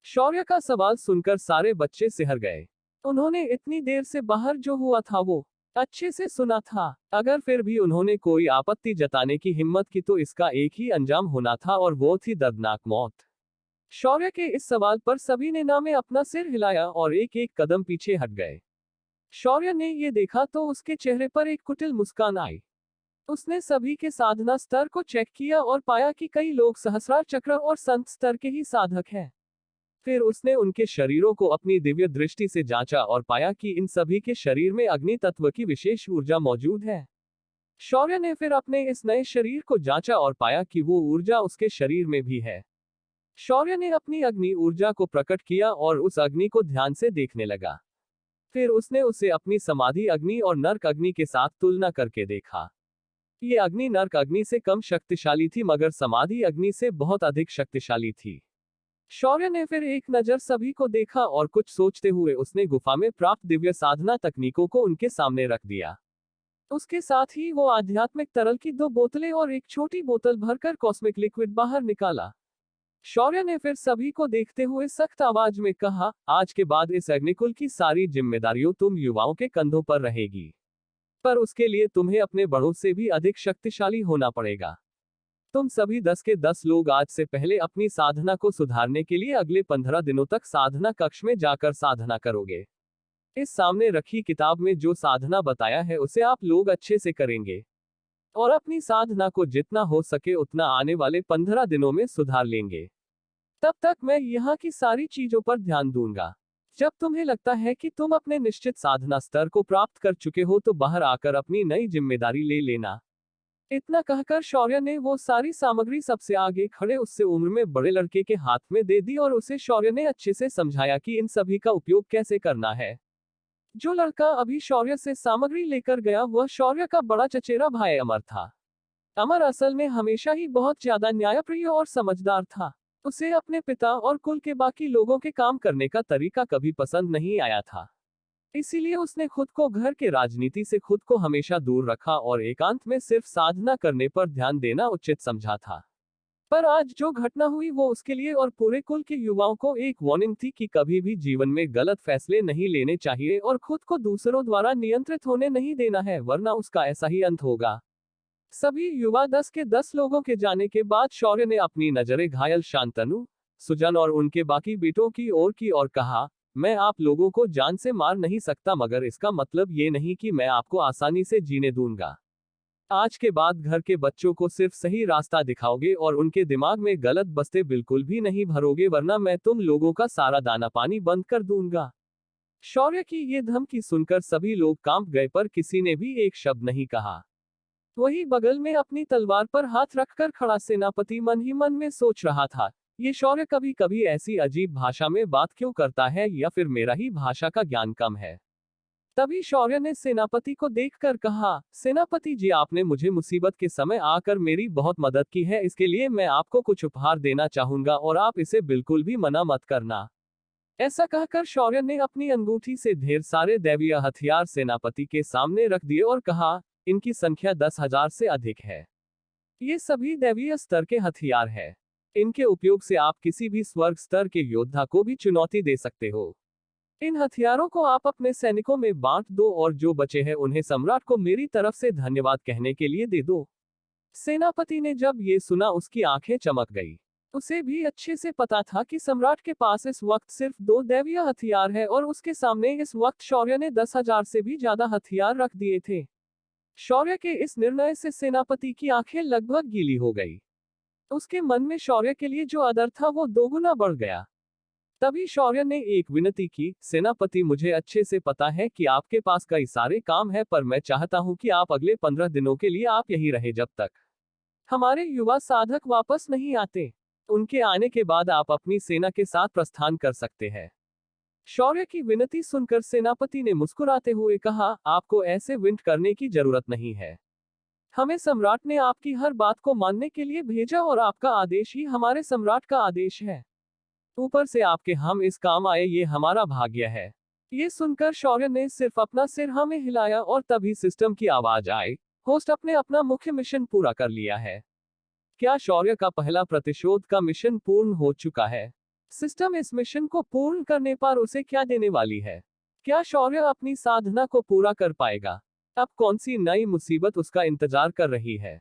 शौर्य का सवाल सुनकर सारे बच्चे सिहर गए। उन्होंने इतनी देर से बाहर जो हुआ था वो अच्छे से सुना था। अगर फिर भी उन्होंने कोई आपत्ति जताने की हिम्मत की तो इसका एक ही अंजाम होना था और वो थी दर्दनाक मौत। शौर्य के इस सवाल पर सभी ने ना में अपना सिर हिलाया और एक एक कदम पीछे हट गए। शौर्य ने ये देखा तो उसके चेहरे पर एक कुटिल मुस्कान आई। उसने सभी के साधना स्तर को चेक किया और पाया कि कई लोग सहस्रार चक्र और संत स्तर के ही साधक हैं। फिर उसने उनके शरीरों को अपनी दिव्य दृष्टि से जांचा और पाया कि इन सभी के शरीर में अग्नि तत्व की विशेष ऊर्जा मौजूद है। शौर्य ने फिर अपने इस नए शरीर को जांचा और पाया कि वो ऊर्जा उसके शरीर में भी है। शौर्य ने अपनी अग्नि ऊर्जा को प्रकट किया और उस अग्नि को ध्यान से देखने लगा। फिर उसने उसे अपनी समाधि अग्नि और नर्क अग्नि के साथ तुलना करके देखा। ये अग्नि नर्क अग्नि से कम शक्तिशाली थी मगर समाधि अग्नि से बहुत अधिक शक्तिशाली थी। शौर्य ने फिर एक नजर सभी को देखा और कुछ सोचते हुए उसने गुफा में प्राप्त दिव्य साधना तकनीकों को उनके सामने रख दिया। उसके साथ ही वो आध्यात्मिक तरल की 2 बोतलें और एक छोटी बोतल भरकर कॉस्मिक लिक्विड बाहर निकाला। शौर्य ने फिर सभी को देखते हुए सख्त आवाज में कहा, आज के बाद इस अग्निकुल की सारी जिम्मेदारियों तुम युवाओं के कंधों पर रहेगी, पर उसके लिए तुम्हें अपने बड़ों से भी अधिक शक्तिशाली होना पड़ेगा। तुम सभी 10 के 10 लोग आज से पहले अपनी साधना को सुधारने के लिए अगले 15 दिनों तक साधना कक्ष में जाकर साधना करोगे। इस सामने रखी किताब में जो साधना बताया है उसे आप लोग अच्छे से करेंगे और अपनी साधना को जितना हो सके उतना आने वाले 15 दिनों में सुधार लेंगे। तब तक मैं यहाँ की सारी चीजों पर ध्यान दूंगा। जब तुम्हें लगता है कि तुम अपने निश्चित साधना स्तर को प्राप्त कर चुके हो तो बाहर आकर अपनी नई जिम्मेदारी ले लेना। इतना कहकर शौर्य ने वो सारी सामग्री सबसे आगे खड़े उससे उम्र में बड़े लड़के के हाथ में दे दी और उसे शौर्य ने अच्छे से समझाया कि इन सभी का उपयोग कैसे करना है। जो लड़का अभी शौर्य से सामग्री लेकर गया वह शौर्य का बड़ा चचेरा भाई अमर था। अमर असल में हमेशा ही बहुत ज्यादा न्यायप्रिय और समझदार था। उसे अपने पिता और कुल के बाकी लोगों के काम करने का तरीका कभी पसंद नहीं आया था। इसीलिए उसने खुद को घर के राजनीति से खुद को हमेशा दूर रखा और एकांत में सिर्फ साधना करने पर ध्यान देना उचित समझा था। पर आज जो घटना हुई वो उसके लिए और पूरे कुल के युवाओं को एक वार्निंग थी कि कभी भी जीवन में गलत फैसले नहीं लेने चाहिए और खुद को दूसरों द्वारा नियंत्रित होने नहीं देना है, वरना उसका ऐसा ही अंत होगा। सभी युवा 10 के 10 लोगों के जाने के बाद शौर्य ने अपनी नजरें घायल शांतनु, सुजन और उनके बाकी बेटों की ओर की और कहा, मैं आप लोगों को जान से मार नहीं सकता मगर इसका मतलब ये नहीं कि मैं आपको आसानी से जीने दूंगा। आज के बाद घर के बच्चों को सिर्फ सही रास्ता दिखाओगे और उनके दिमाग में गलत बस्ते बिल्कुल भी नहीं भरोगे, वरना मैं तुम लोगों का सारा दाना पानी बंद कर दूंगा। शौर्य की ये धमकी सुनकर सभी लोग कांप गए पर किसी ने भी एक शब्द नहीं कहा। वही बगल में अपनी तलवार पर हाथ रखकर खड़ा सेनापति मन ही मन में सोच रहा था, ये शौर्य कभी कभी ऐसी अजीब भाषा में बात क्यों करता है, या फिर मेरा ही भाषा का ज्ञान कम है। तभी शौर्य ने सेनापति को देखकर कहा, सेनापति जी, आपने मुझे मुसीबत के समय आकर मेरी बहुत मदद की है, इसके लिए मैं आपको कुछ उपहार देना चाहूंगा और आप इसे बिल्कुल भी मना मत करना। ऐसा कहकर शौर्य ने अपनी अंगूठी से ढेर सारे दैवीय हथियार सेनापति के सामने रख दिए और कहा, इनकी संख्या 10,000 से अधिक है। ये सभी दैवीय स्तर के हथियार है। इनके उपयोग से आप किसी भी स्वर्ग स्तर के योद्धा को भी चुनौती दे सकते हो। इन हथियारों को आप अपने सैनिकों में बांट दो और जो बचे हैं उन्हें सम्राट को मेरी तरफ से धन्यवाद कहने के लिए दे दो। सेनापति ने जब ये सुना उसकी आंखें चमक गई। उसे भी अच्छे से पता था कि सम्राट के पास इस वक्त सिर्फ 2 दैवीय हथियार है और उसके सामने इस वक्त शौर्य ने 10,000 से भी ज्यादा हथियार रख दिए थे। शौर्य के इस निर्णय से सेनापति की आंखें लगभग गीली हो गई। उसके मन में शौर्य के लिए जो आदर था वो दोगुना बढ़ गया। तभी शौर्य ने एक विनती की, सेनापति, मुझे अच्छे से पता है कि आपके पास कई सारे काम है, पर मैं चाहता हूं कि आप अगले 15 दिनों के लिए आप यहीं रहे जब तक हमारे युवा साधक वापस नहीं आते। उनके आने के बाद आप अपनी सेना के साथ प्रस्थान कर सकते हैं। शौर्य की विनती सुनकर सेनापति ने मुस्कुराते हुए कहा, आपको ऐसे विनती करने की जरूरत नहीं है। हमें सम्राट ने आपकी हर बात को मानने के लिए भेजा और आपका आदेश ही हमारे सम्राट का आदेश है। ऊपर से आपके हम इस काम आए, ये हमारा भाग्य है। ये सुनकर शौर्य ने सिर्फ अपना सिर हमें हिलाया और तभी सिस्टम की आवाज आई, होस्ट अपने अपना मुख्य मिशन पूरा कर लिया है। क्या शौर्य का पहला प्रतिशोध का मिशन पूर्ण हो चुका है? सिस्टम इस मिशन को पूर्ण करने पर उसे क्या देने वाली है? क्या शौर्य अपनी साधना को पूरा कर पाएगा? अब कौन सी नई मुसीबत उसका इंतजार कर रही है?